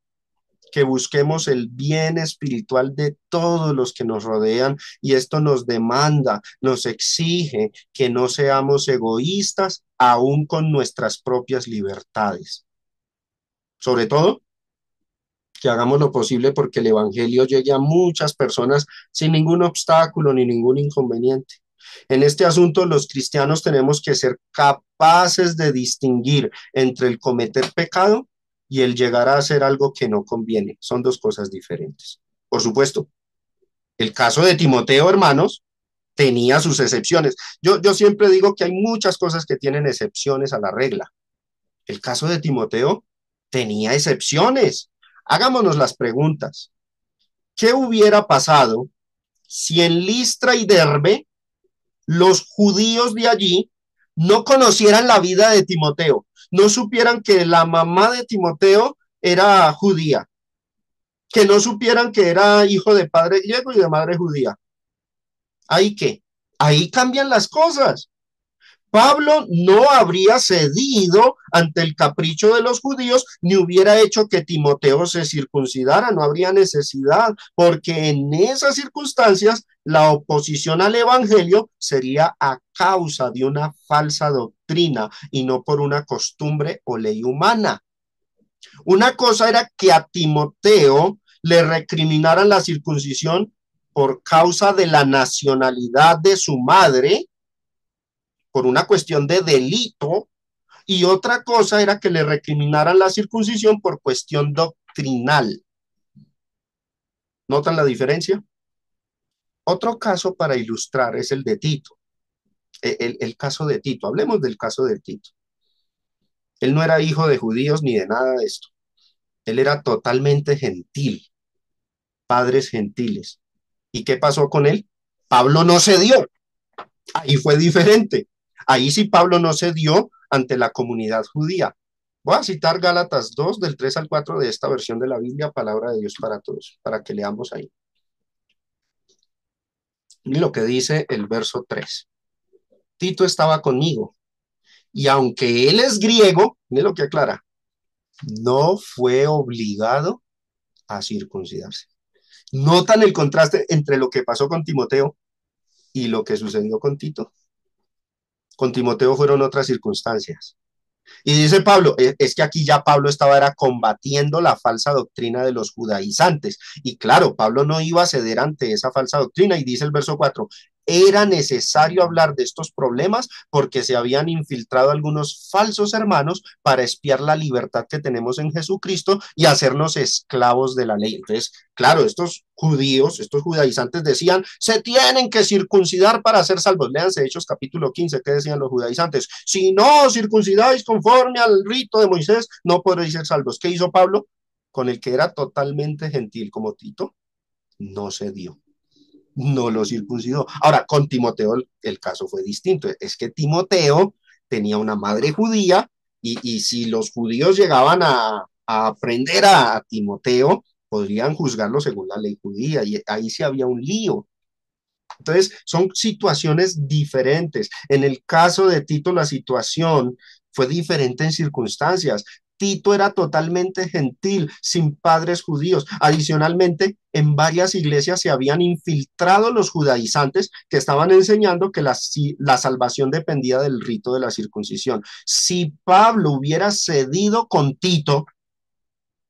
que busquemos el bien espiritual de todos los que nos rodean y esto nos demanda, nos exige que no seamos egoístas aún con nuestras propias libertades. Sobre todo, que hagamos lo posible porque el evangelio llegue a muchas personas sin ningún obstáculo ni ningún inconveniente. En este asunto, los cristianos tenemos que ser capaces de distinguir entre el cometer pecado y el llegar a hacer algo que no conviene. Son dos cosas diferentes. Por supuesto, el caso de Timoteo, hermanos, tenía sus excepciones. Yo siempre digo que hay muchas cosas que tienen excepciones a la regla. El caso de Timoteo tenía excepciones. Hagámonos las preguntas. ¿Qué hubiera pasado si en Listra y Derbe los judíos de allí no conocieran la vida de Timoteo, no supieran que la mamá de Timoteo era judía, que no supieran que era hijo de padre griego y de madre judía? ¿Ahí qué? Ahí cambian las cosas. Pablo no habría cedido ante el capricho de los judíos ni hubiera hecho que Timoteo se circuncidara, no habría necesidad, porque en esas circunstancias la oposición al evangelio sería a causa de una falsa doctrina y no por una costumbre o ley humana. Una cosa era que a Timoteo le recriminaran la circuncisión por causa de la nacionalidad de su madre, por una cuestión de delito, y otra cosa era que le recriminaran la circuncisión por cuestión doctrinal. ¿Notan la diferencia? Otro caso para ilustrar es el de Tito, el caso de Tito. Hablemos del caso de Tito. Él no era hijo de judíos ni de nada de esto. Él era totalmente gentil, padres gentiles. ¿Y qué pasó con él? Pablo no cedió. Ahí fue diferente. Ahí sí Pablo no cedió ante la comunidad judía. Voy a citar Gálatas 2 del 3 al 4 de esta versión de la Biblia, palabra de Dios para todos, para que leamos ahí. Y lo que dice el verso 3. Tito estaba conmigo, y aunque él es griego, mire lo que aclara, no fue obligado a circuncidarse. ¿Notan el contraste entre lo que pasó con Timoteo y lo que sucedió con Tito? Con Timoteo fueron otras circunstancias. Y dice Pablo, es que aquí ya Pablo estaba era combatiendo la falsa doctrina de los judaizantes. Y claro, Pablo no iba a ceder ante esa falsa doctrina. Y dice el verso 4, era necesario hablar de estos problemas porque se habían infiltrado algunos falsos hermanos para espiar la libertad que tenemos en Jesucristo y hacernos esclavos de la ley. Entonces, claro, estos judíos, estos judaizantes decían, se tienen que circuncidar para ser salvos. Léanse Hechos capítulo 15, ¿qué decían los judaizantes? Si no circuncidáis conforme al rito de Moisés, no podréis ser salvos. ¿Qué hizo Pablo? Con el que era totalmente gentil como Tito, no se dio, no lo circuncidó. Ahora, con Timoteo el caso fue distinto. Es que Timoteo tenía una madre judía y si los judíos llegaban a aprender a Timoteo, podrían juzgarlo según la ley judía y ahí sí había un lío. Entonces, son situaciones diferentes. En el caso de Tito, la situación fue diferente en circunstancias. Tito era totalmente gentil, sin padres judíos. Adicionalmente, en varias iglesias se habían infiltrado los judaizantes que estaban enseñando que la salvación dependía del rito de la circuncisión. Si Pablo hubiera cedido con Tito,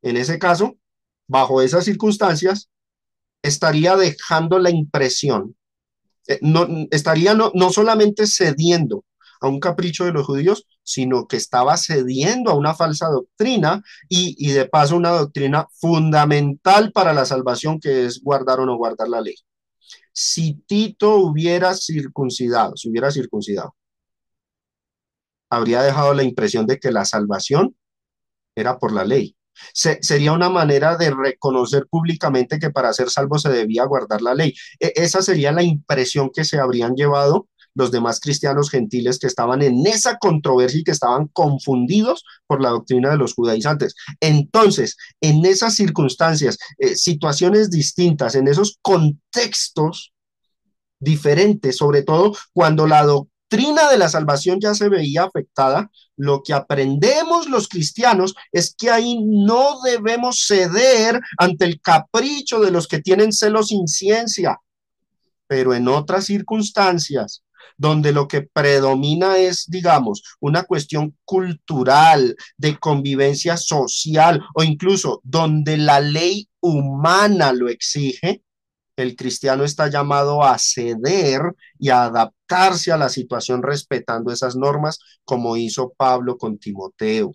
en ese caso, bajo esas circunstancias, estaría dejando la impresión no, estaría no solamente cediendo a un capricho de los judíos, sino que estaba cediendo a una falsa doctrina y de paso una doctrina fundamental para la salvación que es guardar o no guardar la ley. Si Tito hubiera circuncidado, si hubiera circuncidado, habría dejado la impresión de que la salvación era por la ley. Sería una manera de reconocer públicamente que para ser salvo se debía guardar la ley. Esa sería la impresión que se habrían llevado los demás cristianos gentiles que estaban en esa controversia y que estaban confundidos por la doctrina de los judaizantes. Entonces, en esas circunstancias, situaciones distintas, en esos contextos diferentes, sobre todo cuando la doctrina de la salvación ya se veía afectada, lo que aprendemos los cristianos es que ahí no debemos ceder ante el capricho de los que tienen celo sin ciencia, pero en otras circunstancias donde lo que predomina es, digamos, una cuestión cultural, de convivencia social o incluso donde la ley humana lo exige, el cristiano está llamado a ceder y a adaptarse a la situación respetando esas normas, como hizo Pablo con Timoteo.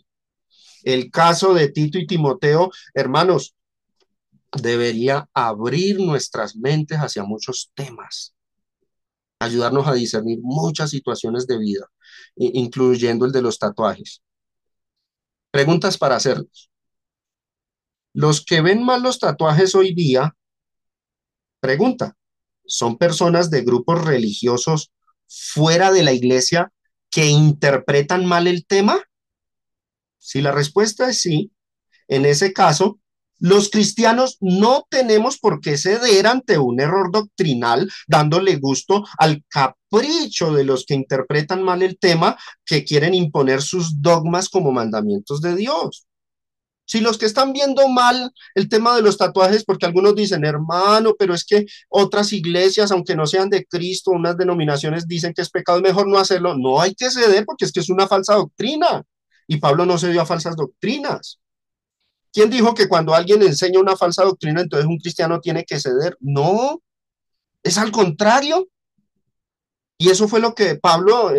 El caso de Tito y Timoteo, hermanos, debería abrir nuestras mentes hacia muchos temas, ayudarnos a discernir muchas situaciones de vida, incluyendo el de los tatuajes. Preguntas para hacerlos. Los que ven mal los tatuajes hoy día, pregunta, ¿son personas de grupos religiosos fuera de la iglesia que interpretan mal el tema? Si la respuesta es sí, en ese caso, los cristianos no tenemos por qué ceder ante un error doctrinal dándole gusto al capricho de los que interpretan mal el tema, que quieren imponer sus dogmas como mandamientos de Dios. Si los que están viendo mal el tema de los tatuajes, porque algunos dicen, hermano, pero es que otras iglesias, aunque no sean de Cristo, unas denominaciones dicen que es pecado, es mejor no hacerlo. No hay que ceder porque es que es una falsa doctrina. Y Pablo no cedió a falsas doctrinas. ¿Quién dijo que cuando alguien enseña una falsa doctrina, entonces un cristiano tiene que ceder? No, es al contrario. Y eso fue lo que Pablo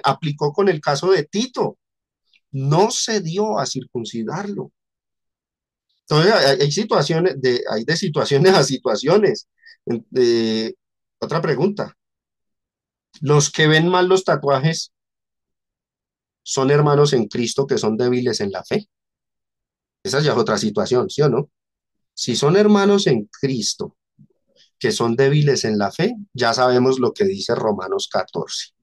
aplicó con el caso de Tito. No cedió a circuncidarlo. Entonces, hay situaciones hay de situaciones a situaciones. Eh, Otra pregunta. ¿Los que ven mal los tatuajes son hermanos en Cristo que son débiles en la fe? Esa ya es otra situación, ¿sí o no? Si son hermanos en Cristo que son débiles en la fe, ya sabemos lo que dice Romanos 14.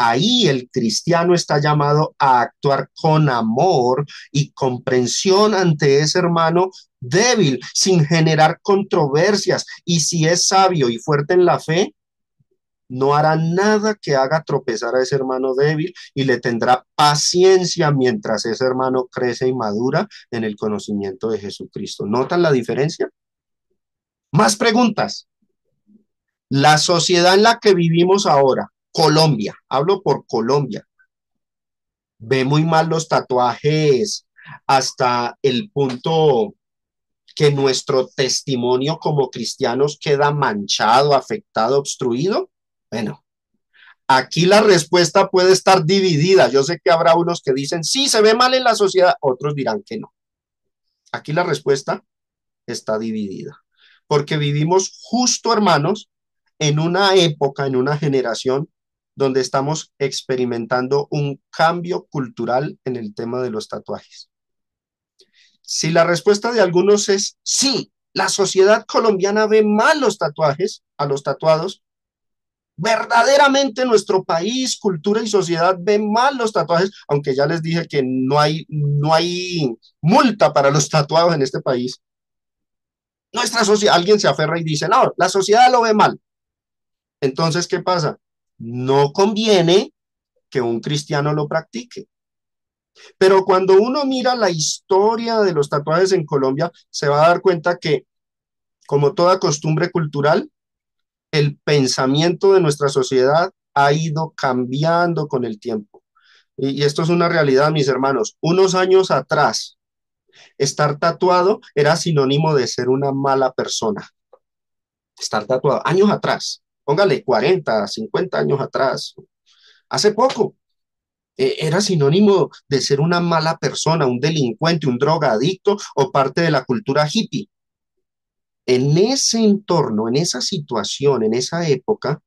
Ahí el cristiano está llamado a actuar con amor y comprensión ante ese hermano débil, sin generar controversias. Y si es sabio y fuerte en la fe, no hará nada que haga tropezar a ese hermano débil y le tendrá paciencia mientras ese hermano crece y madura en el conocimiento de Jesucristo. ¿Notan la diferencia? Más preguntas. La sociedad en la que vivimos ahora, Colombia, hablo por Colombia, ve muy mal los tatuajes hasta el punto que nuestro testimonio como cristianos queda manchado, afectado, obstruido. Bueno, aquí la respuesta puede estar dividida. Yo sé que habrá unos que dicen, sí, se ve mal en la sociedad, otros dirán que no. Aquí la respuesta está dividida, porque vivimos justo, hermanos, en una época, en una generación donde estamos experimentando un cambio cultural en el tema de los tatuajes. Si la respuesta de algunos es sí, la sociedad colombiana ve mal los tatuajes, a los tatuados, verdaderamente nuestro país, cultura y sociedad ven mal los tatuajes, aunque ya les dije que no hay multa para los tatuados en este país. Nuestra sociedad, alguien se aferra y dice, no, la sociedad lo ve mal. Entonces, ¿qué pasa? No conviene que un cristiano lo practique. Pero cuando uno mira la historia de los tatuajes en Colombia, se va a dar cuenta que, como toda costumbre cultural, el pensamiento de nuestra sociedad ha ido cambiando con el tiempo. Y esto es una realidad, mis hermanos. Unos años atrás, estar tatuado era sinónimo de ser una mala persona. Estar tatuado, años atrás, póngale 40, 50 años atrás, hace poco, era sinónimo de ser una mala persona, un delincuente, un drogadicto o parte de la cultura hippie. En ese entorno, en esa situación, en esa época,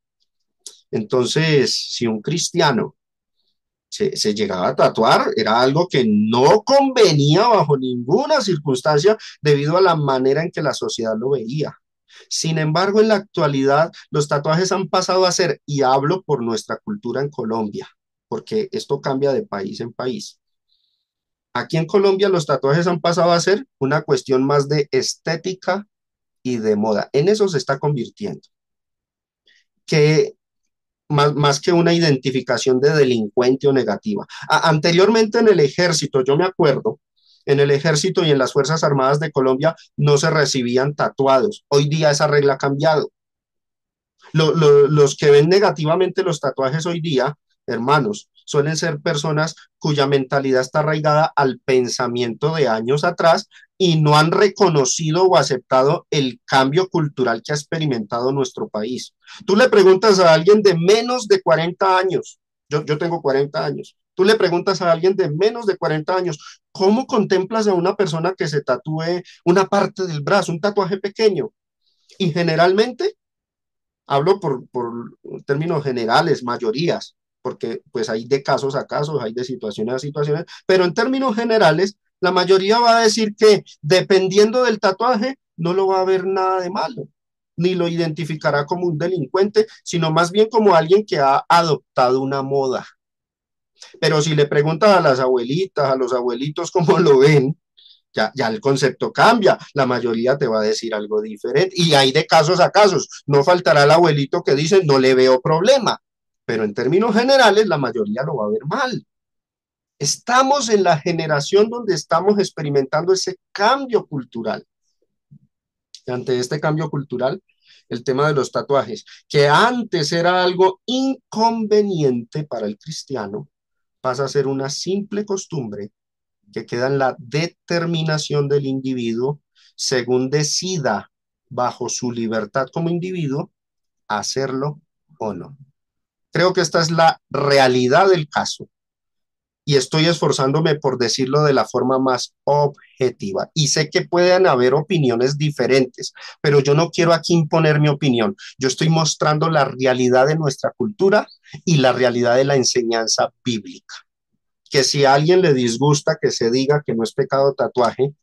entonces, si un cristiano se llegaba a tatuar, era algo que no convenía bajo ninguna circunstancia debido a la manera en que la sociedad lo veía. Sin embargo, en la actualidad, los tatuajes han pasado a ser, y hablo por nuestra cultura en Colombia, porque esto cambia de país en país. Aquí en Colombia los tatuajes han pasado a ser una cuestión más de estética y de moda. En eso se está convirtiendo. Que más que una identificación de delincuente o negativa. Anteriormente en el ejército, yo me acuerdo, en el ejército y en las Fuerzas Armadas de Colombia no se recibían tatuados. Hoy día esa regla ha cambiado. Los que ven negativamente los tatuajes hoy día, hermanos, suelen ser personas cuya mentalidad está arraigada al pensamiento de años atrás y no han reconocido o aceptado el cambio cultural que ha experimentado nuestro país. Tú le preguntas a alguien de menos de 40 años, yo tengo 40 años, tú le preguntas a alguien de menos de 40 años, ¿cómo contemplas a una persona que se tatúe una parte del brazo, un tatuaje pequeño? Y generalmente hablo por términos generales, mayorías, porque pues hay de casos a casos, hay de situaciones a situaciones, pero en términos generales, la mayoría va a decir que dependiendo del tatuaje, no lo va a ver nada de malo, ni lo identificará como un delincuente, sino más bien como alguien que ha adoptado una moda. Pero si le preguntas a las abuelitas, a los abuelitos cómo lo ven, ya el concepto cambia, la mayoría te va a decir algo diferente y hay de casos a casos, no faltará el abuelito que dice no le veo problema, pero en términos generales la mayoría lo va a ver mal. Estamos en la generación donde estamos experimentando ese cambio cultural. Y ante este cambio cultural, el tema de los tatuajes, que antes era algo inconveniente para el cristiano, pasa a ser una simple costumbre que queda en la determinación del individuo según decida bajo su libertad como individuo hacerlo o no. Creo que esta es la realidad del caso y estoy esforzándome por decirlo de la forma más objetiva. Y sé que pueden haber opiniones diferentes, pero yo no quiero aquí imponer mi opinión. Yo estoy mostrando la realidad de nuestra cultura y la realidad de la enseñanza bíblica. Que si a alguien le disgusta que se diga que no es pecado tatuaje,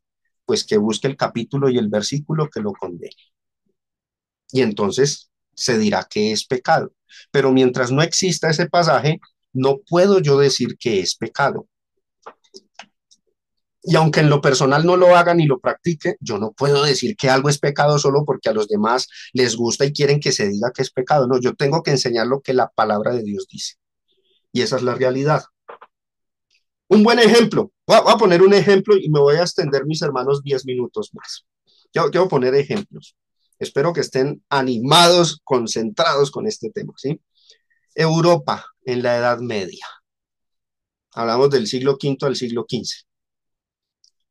pues que busque el capítulo y el versículo que lo condene. Y entonces se dirá que es pecado. Pero mientras no exista ese pasaje, no puedo yo decir que es pecado. Y aunque en lo personal no lo haga ni lo practique, yo no puedo decir que algo es pecado solo porque a los demás les gusta y quieren que se diga que es pecado. No, yo tengo que enseñar lo que la palabra de Dios dice. Y esa es la realidad. Un buen ejemplo. Voy a poner un ejemplo y me voy a extender, mis hermanos, 10 minutos más. Quiero poner ejemplos. Espero que estén animados, concentrados con este tema, ¿sí? Europa en la Edad Media. Hablamos del siglo V al siglo XV.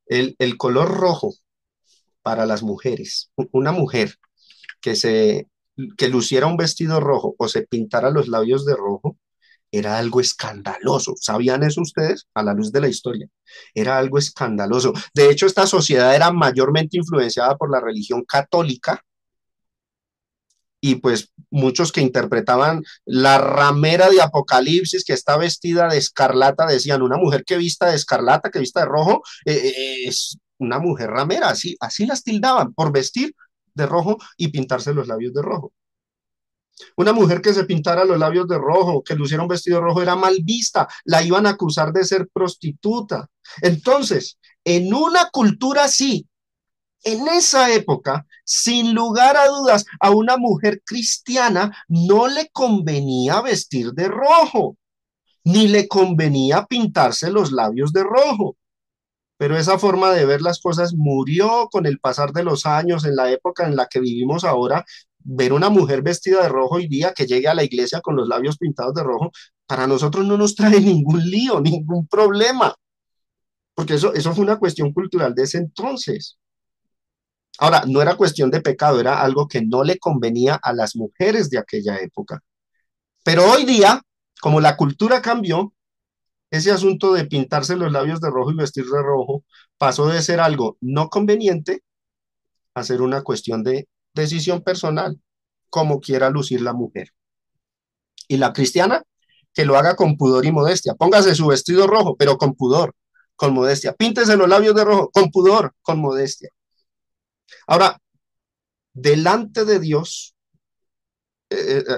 El color rojo para las mujeres, una mujer que que luciera un vestido rojo o se pintara los labios de rojo, era algo escandaloso. ¿Sabían eso ustedes? A la luz de la historia. Era algo escandaloso. De hecho, esta sociedad era mayormente influenciada por la religión católica y pues muchos que interpretaban la ramera de Apocalipsis que está vestida de escarlata decían, una mujer que vista de escarlata, que vista de rojo, es una mujer ramera, así las tildaban por vestir de rojo y pintarse los labios de rojo. Una mujer que se pintara los labios de rojo, que luciera un vestido rojo, era mal vista, la iban a acusar de ser prostituta. Entonces, en una cultura así, en esa época, sin lugar a dudas, a una mujer cristiana no le convenía vestir de rojo, ni le convenía pintarse los labios de rojo. Pero esa forma de ver las cosas murió con el pasar de los años, en la época en la que vivimos ahora. Ver una mujer vestida de rojo hoy día que llegue a la iglesia con los labios pintados de rojo, para nosotros no nos trae ningún lío, ningún problema, porque eso fue una cuestión cultural de ese entonces. Ahora, no era cuestión de pecado, era algo que no le convenía a las mujeres de aquella época. Pero hoy día, como la cultura cambió, ese asunto de pintarse los labios de rojo y vestir de rojo pasó de ser algo no conveniente a ser una cuestión de decisión personal, como quiera lucir la mujer. Y la cristiana, que lo haga con pudor y modestia. Póngase su vestido rojo, pero con pudor, con modestia. Píntese los labios de rojo, con pudor, con modestia. Ahora, delante de Dios,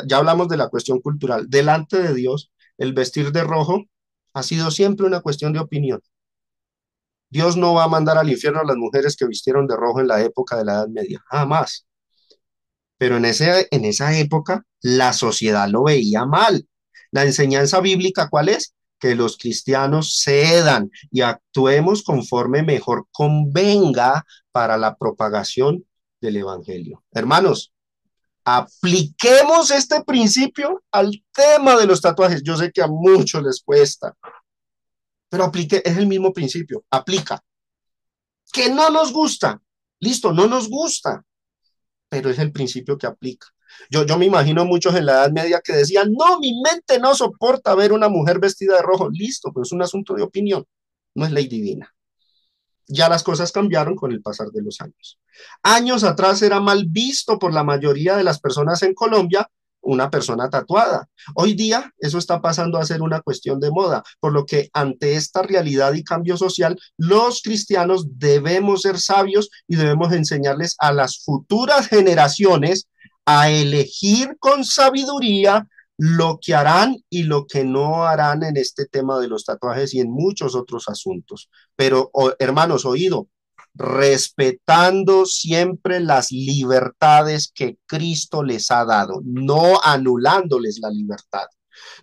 ya hablamos de la cuestión cultural, delante de Dios, el vestir de rojo ha sido siempre una cuestión de opinión. Dios no va a mandar al infierno a las mujeres que vistieron de rojo en la época de la Edad Media, jamás. Pero en esa época la sociedad lo veía mal. La enseñanza bíblica, ¿cuál es? Que los cristianos cedan y actuemos conforme mejor convenga para la propagación del evangelio. Hermanos, apliquemos este principio al tema de los tatuajes. Yo sé que a muchos les cuesta, pero aplique, es el mismo principio, aplica. Que no nos gusta, listo, no nos gusta, pero es el principio que aplica. Yo me imagino muchos en la Edad Media que decían, no, mi mente no soporta ver una mujer vestida de rojo. Listo, pero es un asunto de opinión, no es ley divina. Ya las cosas cambiaron con el pasar de los años. Años atrás era mal visto por la mayoría de las personas en Colombia una persona tatuada. Hoy día eso está pasando a ser una cuestión de moda, por lo que ante esta realidad y cambio social, los cristianos debemos ser sabios y debemos enseñarles a las futuras generaciones a elegir con sabiduría lo que harán y lo que no harán en este tema de los tatuajes y en muchos otros asuntos. Pero, hermanos, oído, respetando siempre las libertades que Cristo les ha dado, no anulándoles la libertad.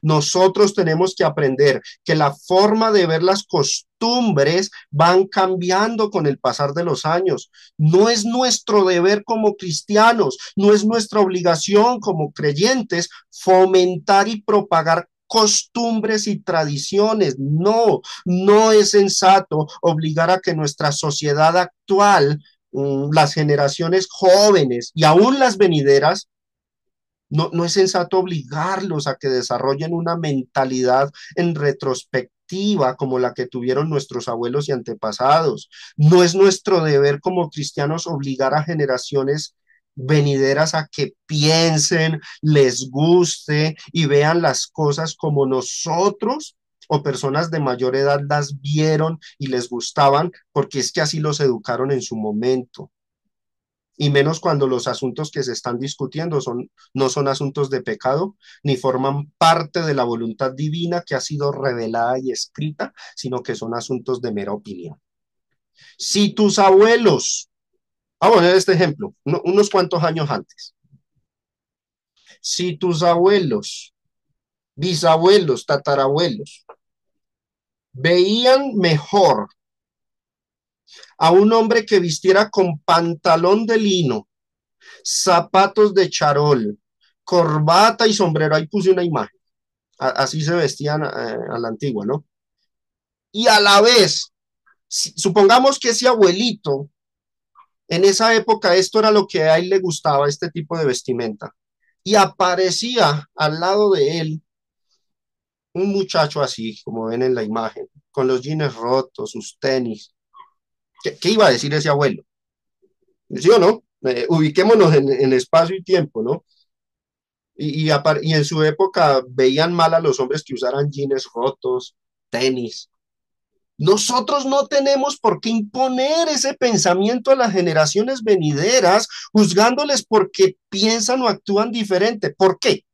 Nosotros tenemos que aprender que la forma de ver las costumbres van cambiando con el pasar de los años. No es nuestro deber como cristianos, no es nuestra obligación como creyentes fomentar y propagar costumbres y tradiciones. No, no es sensato obligar a que nuestra sociedad actual, las generaciones jóvenes y aún las venideras, no es sensato obligarlos a que desarrollen una mentalidad en retrospectiva como la que tuvieron nuestros abuelos y antepasados. No es nuestro deber como cristianos obligar a generaciones venideras a que piensen, les guste y vean las cosas como nosotros o personas de mayor edad las vieron y les gustaban, porque es que así los educaron en su momento, y menos cuando los asuntos que se están discutiendo no son asuntos de pecado, ni forman parte de la voluntad divina que ha sido revelada y escrita, sino que son asuntos de mera opinión. Si tus abuelos, vamos a poner este ejemplo, unos cuantos años antes, si tus abuelos, bisabuelos, tatarabuelos, veían mejor a un hombre que vistiera con pantalón de lino zapatos de charol, corbata y sombrero. Ahí puse una imagen. Así se vestían a la antigua, ¿no? Y a la vez, supongamos que ese abuelito, en esa época, esto era lo que a él le gustaba, este tipo de vestimenta. Y aparecía al lado de él un muchacho así, como ven en la imagen, con los jeans rotos, sus tenis. ¿Qué iba a decir ese abuelo? ¿Sí o no? Ubiquémonos en espacio y tiempo, ¿no? Y en su época veían mal a los hombres que usaran jeans rotos, tenis. Nosotros no tenemos por qué imponer ese pensamiento a las generaciones venideras, juzgándoles porque piensan o actúan diferente. ¿Por qué?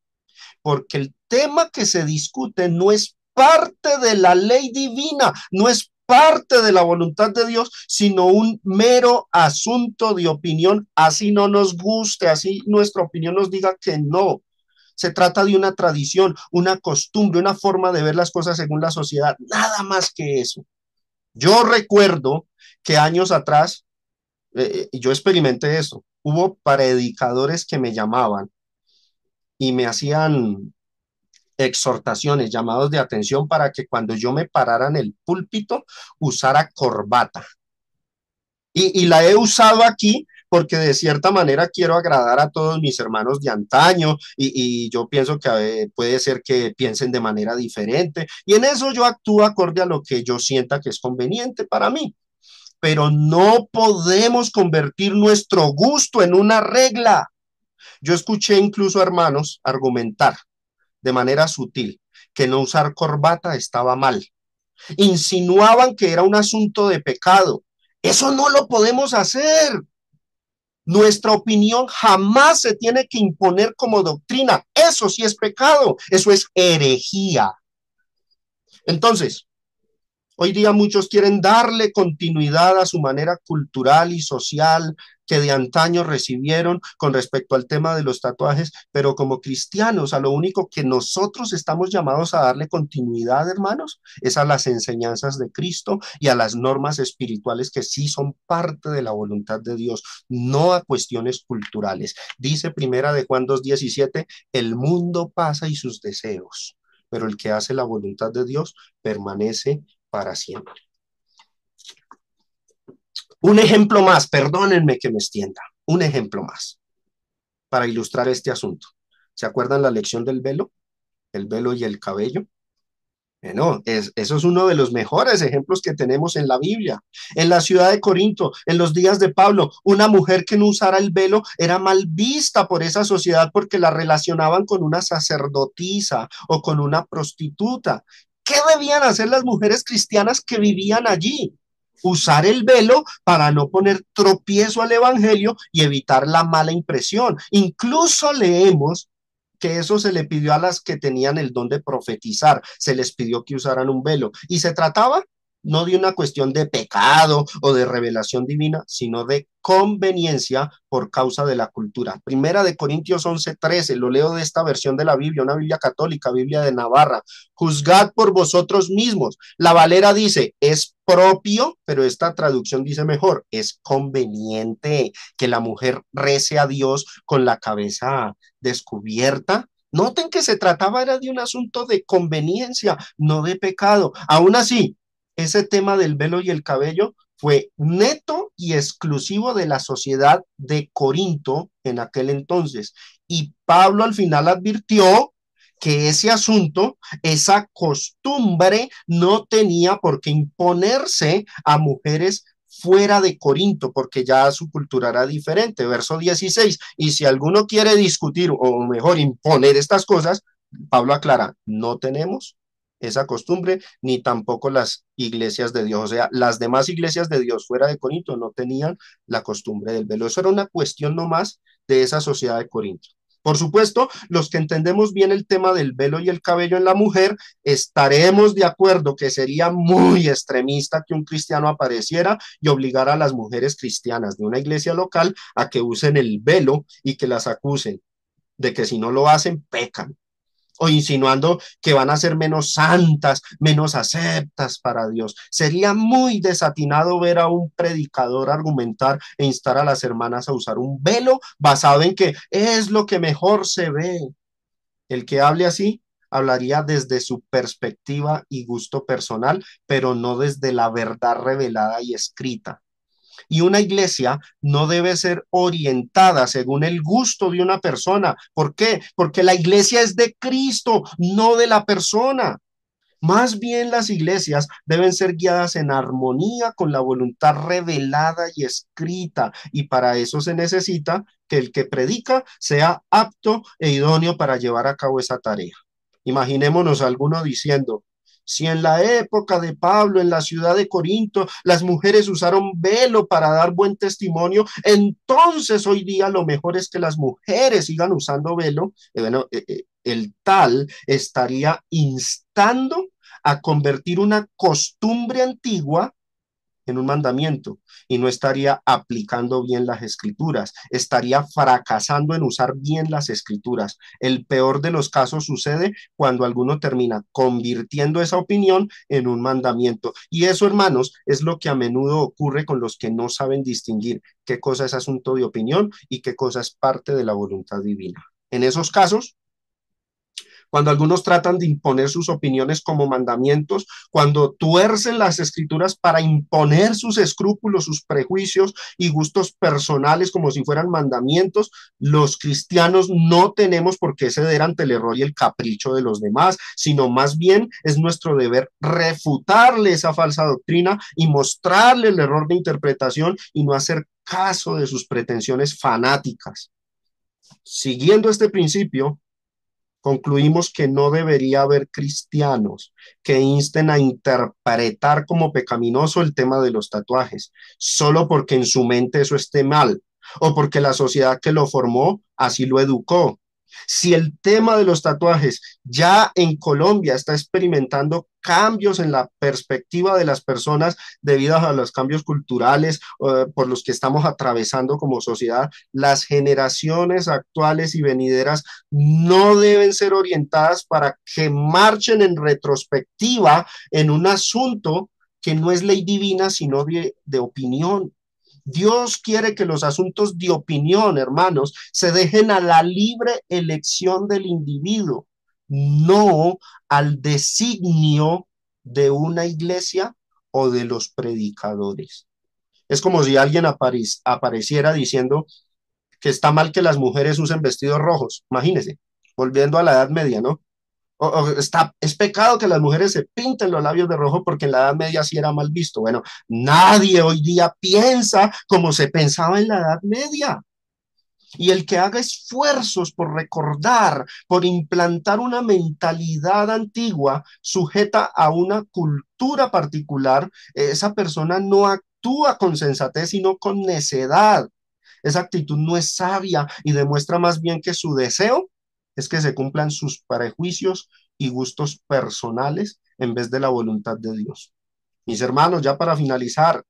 Porque el tema que se discute no es parte de la ley divina, no es parte de la voluntad de Dios, sino un mero asunto de opinión, así no nos guste, así nuestra opinión nos diga que no. Se trata de una tradición, una costumbre, una forma de ver las cosas según la sociedad, nada más que eso. Yo recuerdo que años atrás yo experimenté esto. Hubo predicadores que me llamaban y me hacían exhortaciones, llamados de atención para que cuando yo me parara en el púlpito usara corbata. Y la he usado aquí porque de cierta manera quiero agradar a todos mis hermanos de antaño y yo pienso que puede ser que piensen de manera diferente y en eso yo actúo acorde a lo que yo sienta que es conveniente para mí. Pero no podemos convertir nuestro gusto en una regla. Yo escuché incluso a hermanos argumentar de manera sutil que no usar corbata estaba mal. Insinuaban que era un asunto de pecado. Eso no lo podemos hacer. Nuestra opinión jamás se tiene que imponer como doctrina. Eso sí es pecado. Eso es herejía. Entonces, hoy día muchos quieren darle continuidad a su manera cultural y social que de antaño recibieron con respecto al tema de los tatuajes, pero como cristianos, a lo único que nosotros estamos llamados a darle continuidad, hermanos, es a las enseñanzas de Cristo y a las normas espirituales que sí son parte de la voluntad de Dios, no a cuestiones culturales. Dice Primera de Juan 2:17, el mundo pasa y sus deseos, pero el que hace la voluntad de Dios permanece para siempre. Un ejemplo más, perdónenme que me extienda, un ejemplo más para ilustrar este asunto. ¿Se acuerdan la lección del velo? El velo y el cabello. Eso es uno de los mejores ejemplos que tenemos en la Biblia. En la ciudad de Corinto, en los días de Pablo, una mujer que no usara el velo era mal vista por esa sociedad porque la relacionaban con una sacerdotisa o con una prostituta. ¿Qué debían hacer las mujeres cristianas que vivían allí? Usar el velo para no poner tropiezo al evangelio y evitar la mala impresión. Incluso leemos que eso se le pidió a las que tenían el don de profetizar, se les pidió que usaran un velo. Y se trataba no de una cuestión de pecado o de revelación divina, sino de conveniencia por causa de la cultura. Primera de Corintios 11:13, lo leo de esta versión de la Biblia, una Biblia católica, Biblia de Navarra. Juzgad por vosotros mismos. La Valera dice, es propio, pero esta traducción dice mejor, es conveniente que la mujer rece a Dios con la cabeza descubierta. Noten que se trataba era de un asunto de conveniencia, no de pecado. Aún así, ese tema del velo y el cabello fue neto y exclusivo de la sociedad de Corinto en aquel entonces. Y Pablo al final advirtió que ese asunto, esa costumbre, no tenía por qué imponerse a mujeres fuera de Corinto, porque ya su cultura era diferente. Verso 16, y si alguno quiere discutir o mejor imponer estas cosas, Pablo aclara, no tenemos esa costumbre, ni tampoco las iglesias de Dios. O sea, las demás iglesias de Dios fuera de Corinto no tenían la costumbre del velo. Eso era una cuestión nomás de esa sociedad de Corinto. Por supuesto, los que entendemos bien el tema del velo y el cabello en la mujer, estaremos de acuerdo que sería muy extremista que un cristiano apareciera y obligara a las mujeres cristianas de una iglesia local a que usen el velo y que las acusen de que si no lo hacen, pecan. o insinuando que van a ser menos santas, menos aceptas para Dios. Sería muy desatinado ver a un predicador argumentar e instar a las hermanas a usar un velo basado en que es lo que mejor se ve. El que hable así hablaría desde su perspectiva y gusto personal, pero no desde la verdad revelada y escrita. Y una iglesia no debe ser orientada según el gusto de una persona. ¿Por qué? Porque la iglesia es de Cristo, no de la persona. Más bien las iglesias deben ser guiadas en armonía con la voluntad revelada y escrita, y para eso se necesita que el que predica sea apto e idóneo para llevar a cabo esa tarea. Imaginémonos alguno diciendo, si en la época de Pablo, en la ciudad de Corinto, las mujeres usaron velo para dar buen testimonio, entonces hoy día lo mejor es que las mujeres sigan usando velo. El tal estaría instando a convertir una costumbre antigua en un mandamiento y no estaría aplicando bien las escrituras, estaría fracasando en usar bien las escrituras. El peor de los casos sucede cuando alguno termina convirtiendo esa opinión en un mandamiento. Y eso, hermanos, es lo que a menudo ocurre con los que no saben distinguir qué cosa es asunto de opinión y qué cosa es parte de la voluntad divina. En esos casos, cuando algunos tratan de imponer sus opiniones como mandamientos, cuando tuercen las escrituras para imponer sus escrúpulos, sus prejuicios y gustos personales como si fueran mandamientos, los cristianos no tenemos por qué ceder ante el error y el capricho de los demás, sino más bien es nuestro deber refutarle esa falsa doctrina y mostrarle el error de interpretación y no hacer caso de sus pretensiones fanáticas. Siguiendo este principio, concluimos que no debería haber cristianos que insten a interpretar como pecaminoso el tema de los tatuajes, solo porque en su mente eso esté mal o porque la sociedad que lo formó así lo educó. Si el tema de los tatuajes ya en Colombia está experimentando cambios en la perspectiva de las personas debido a los cambios culturales por los que estamos atravesando como sociedad, las generaciones actuales y venideras no deben ser orientadas para que marchen en retrospectiva en un asunto que no es ley divina, sino de opinión. Dios quiere que los asuntos de opinión, hermanos, se dejen a la libre elección del individuo, no al designio de una iglesia o de los predicadores. Es como si alguien apareciera diciendo que está mal que las mujeres usen vestidos rojos. Imagínense, volviendo a la Edad Media, ¿no? Es pecado que las mujeres se pinten los labios de rojo porque en la Edad Media sí era mal visto. Bueno, nadie hoy día piensa como se pensaba en la Edad Media. Y el que haga esfuerzos por recordar, por implantar una mentalidad antigua sujeta a una cultura particular, esa persona no actúa con sensatez, sino con necedad. Esa actitud no es sabia y demuestra más bien que su deseo es que se cumplan sus prejuicios y gustos personales en vez de la voluntad de Dios. Mis hermanos, ya para finalizar,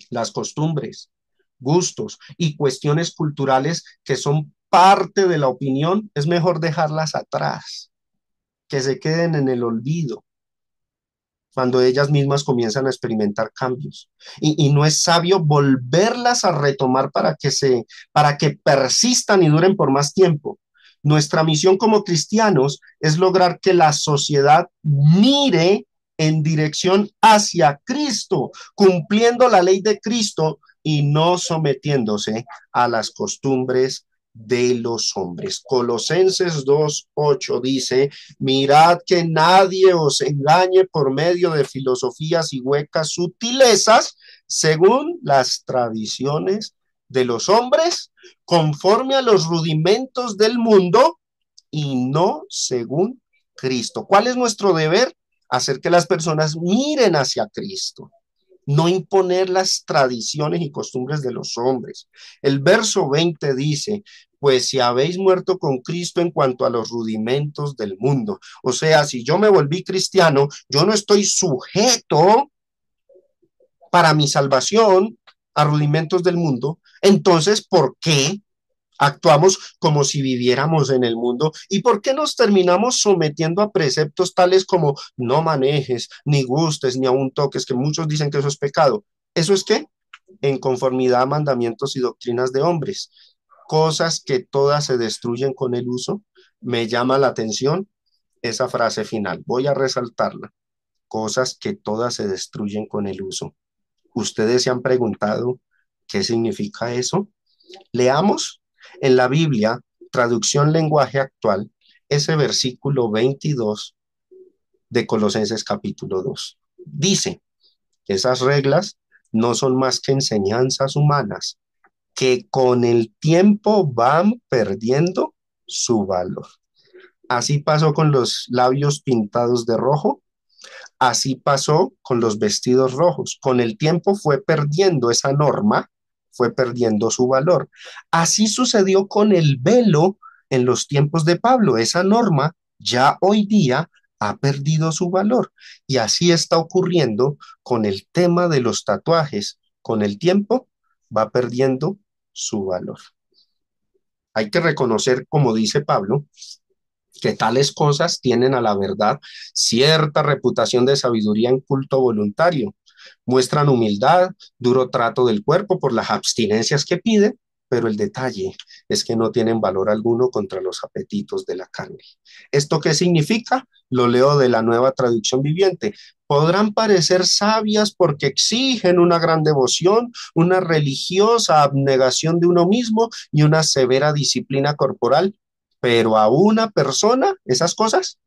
las costumbres, gustos y cuestiones culturales que son parte de la opinión, es mejor dejarlas atrás, que se queden en el olvido cuando ellas mismas comienzan a experimentar cambios. Y no es sabio volverlas a retomar para que persistan y duren por más tiempo. Nuestra misión como cristianos es lograr que la sociedad mire en dirección hacia Cristo, cumpliendo la ley de Cristo y no sometiéndose a las costumbres de los hombres. Colosenses 2:8 dice, mirad que nadie os engañe por medio de filosofías y huecas sutilezas, según las tradiciones de los hombres, conforme a los rudimentos del mundo y no según Cristo. ¿Cuál es nuestro deber? Hacer que las personas miren hacia Cristo, no imponer las tradiciones y costumbres de los hombres. El verso 20 dice, pues si habéis muerto con Cristo en cuanto a los rudimentos del mundo. O sea, si yo me volví cristiano, yo no estoy sujeto para mi salvación a rudimentos del mundo. Entonces, ¿por qué Actuamos como si viviéramos en el mundo. ¿Y por qué nos terminamos sometiendo a preceptos tales como no manejes, ni gustes, ni aun toques, que muchos dicen que eso es pecado? ¿Eso es qué? En conformidad a mandamientos y doctrinas de hombres. Cosas que todas se destruyen con el uso. Me llama la atención esa frase final. Voy a resaltarla. Cosas que todas se destruyen con el uso. ¿Ustedes se han preguntado qué significa eso? Leamos en la Biblia, traducción lenguaje actual, ese versículo 22 de Colosenses capítulo 2. Dice que esas reglas no son más que enseñanzas humanas que con el tiempo van perdiendo su valor. Así pasó con los labios pintados de rojo, así pasó con los vestidos rojos. Con el tiempo fue perdiendo esa norma, fue perdiendo su valor. Así sucedió con el velo en los tiempos de Pablo. Esa norma ya hoy día ha perdido su valor. Y así está ocurriendo con el tema de los tatuajes. Con el tiempo va perdiendo su valor. Hay que reconocer, como dice Pablo, que tales cosas tienen a la verdad cierta reputación de sabiduría en culto voluntario. Muestran humildad, duro trato del cuerpo por las abstinencias que pide, pero el detalle es que no tienen valor alguno contra los apetitos de la carne. ¿Esto qué significa? Lo leo de la Nueva Traducción Viviente. Podrán parecer sabias porque exigen una gran devoción, una religiosa abnegación de uno mismo y una severa disciplina corporal, pero a una persona esas cosas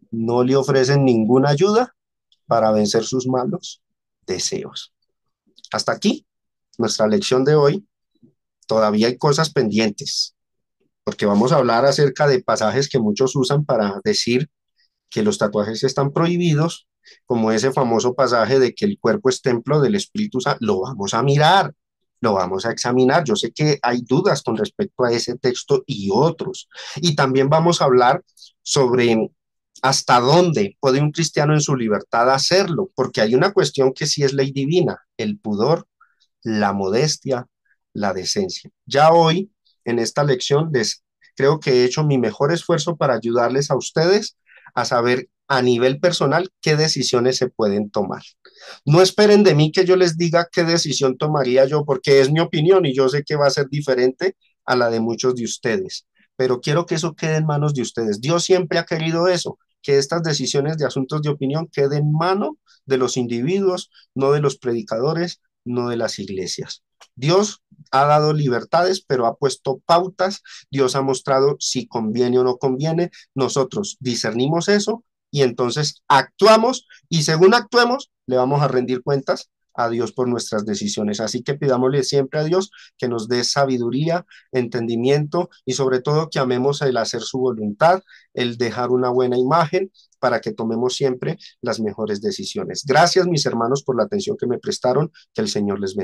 no le ofrecen ninguna ayuda para vencer sus malos deseos. Hasta aquí nuestra lección de hoy. Todavía hay cosas pendientes, porque vamos a hablar acerca de pasajes que muchos usan para decir que los tatuajes están prohibidos, como ese famoso pasaje de que el cuerpo es templo del Espíritu Santo. Lo vamos a mirar, lo vamos a examinar. Yo sé que hay dudas con respecto a ese texto y otros. Y también vamos a hablar sobre hasta dónde puede un cristiano en su libertad hacerlo, porque hay una cuestión que sí es ley divina, el pudor, la modestia, la decencia. Ya hoy, en esta lección, creo que he hecho mi mejor esfuerzo para ayudarles a ustedes a saber a nivel personal qué decisiones se pueden tomar. No esperen de mí que yo les diga qué decisión tomaría yo, porque es mi opinión y yo sé que va a ser diferente a la de muchos de ustedes, pero quiero que eso quede en manos de ustedes. Dios siempre ha querido eso, que estas decisiones de asuntos de opinión queden en mano de los individuos, no de los predicadores, no de las iglesias. Dios ha dado libertades, pero ha puesto pautas. Dios ha mostrado si conviene o no conviene. Nosotros discernimos eso y entonces actuamos y según actuemos, le vamos a rendir cuentas a Dios por nuestras decisiones. Así que pidámosle siempre a Dios que nos dé sabiduría, entendimiento y sobre todo que amemos el hacer su voluntad, el dejar una buena imagen para que tomemos siempre las mejores decisiones. Gracias, mis hermanos, por la atención que me prestaron. Que el Señor les bendiga.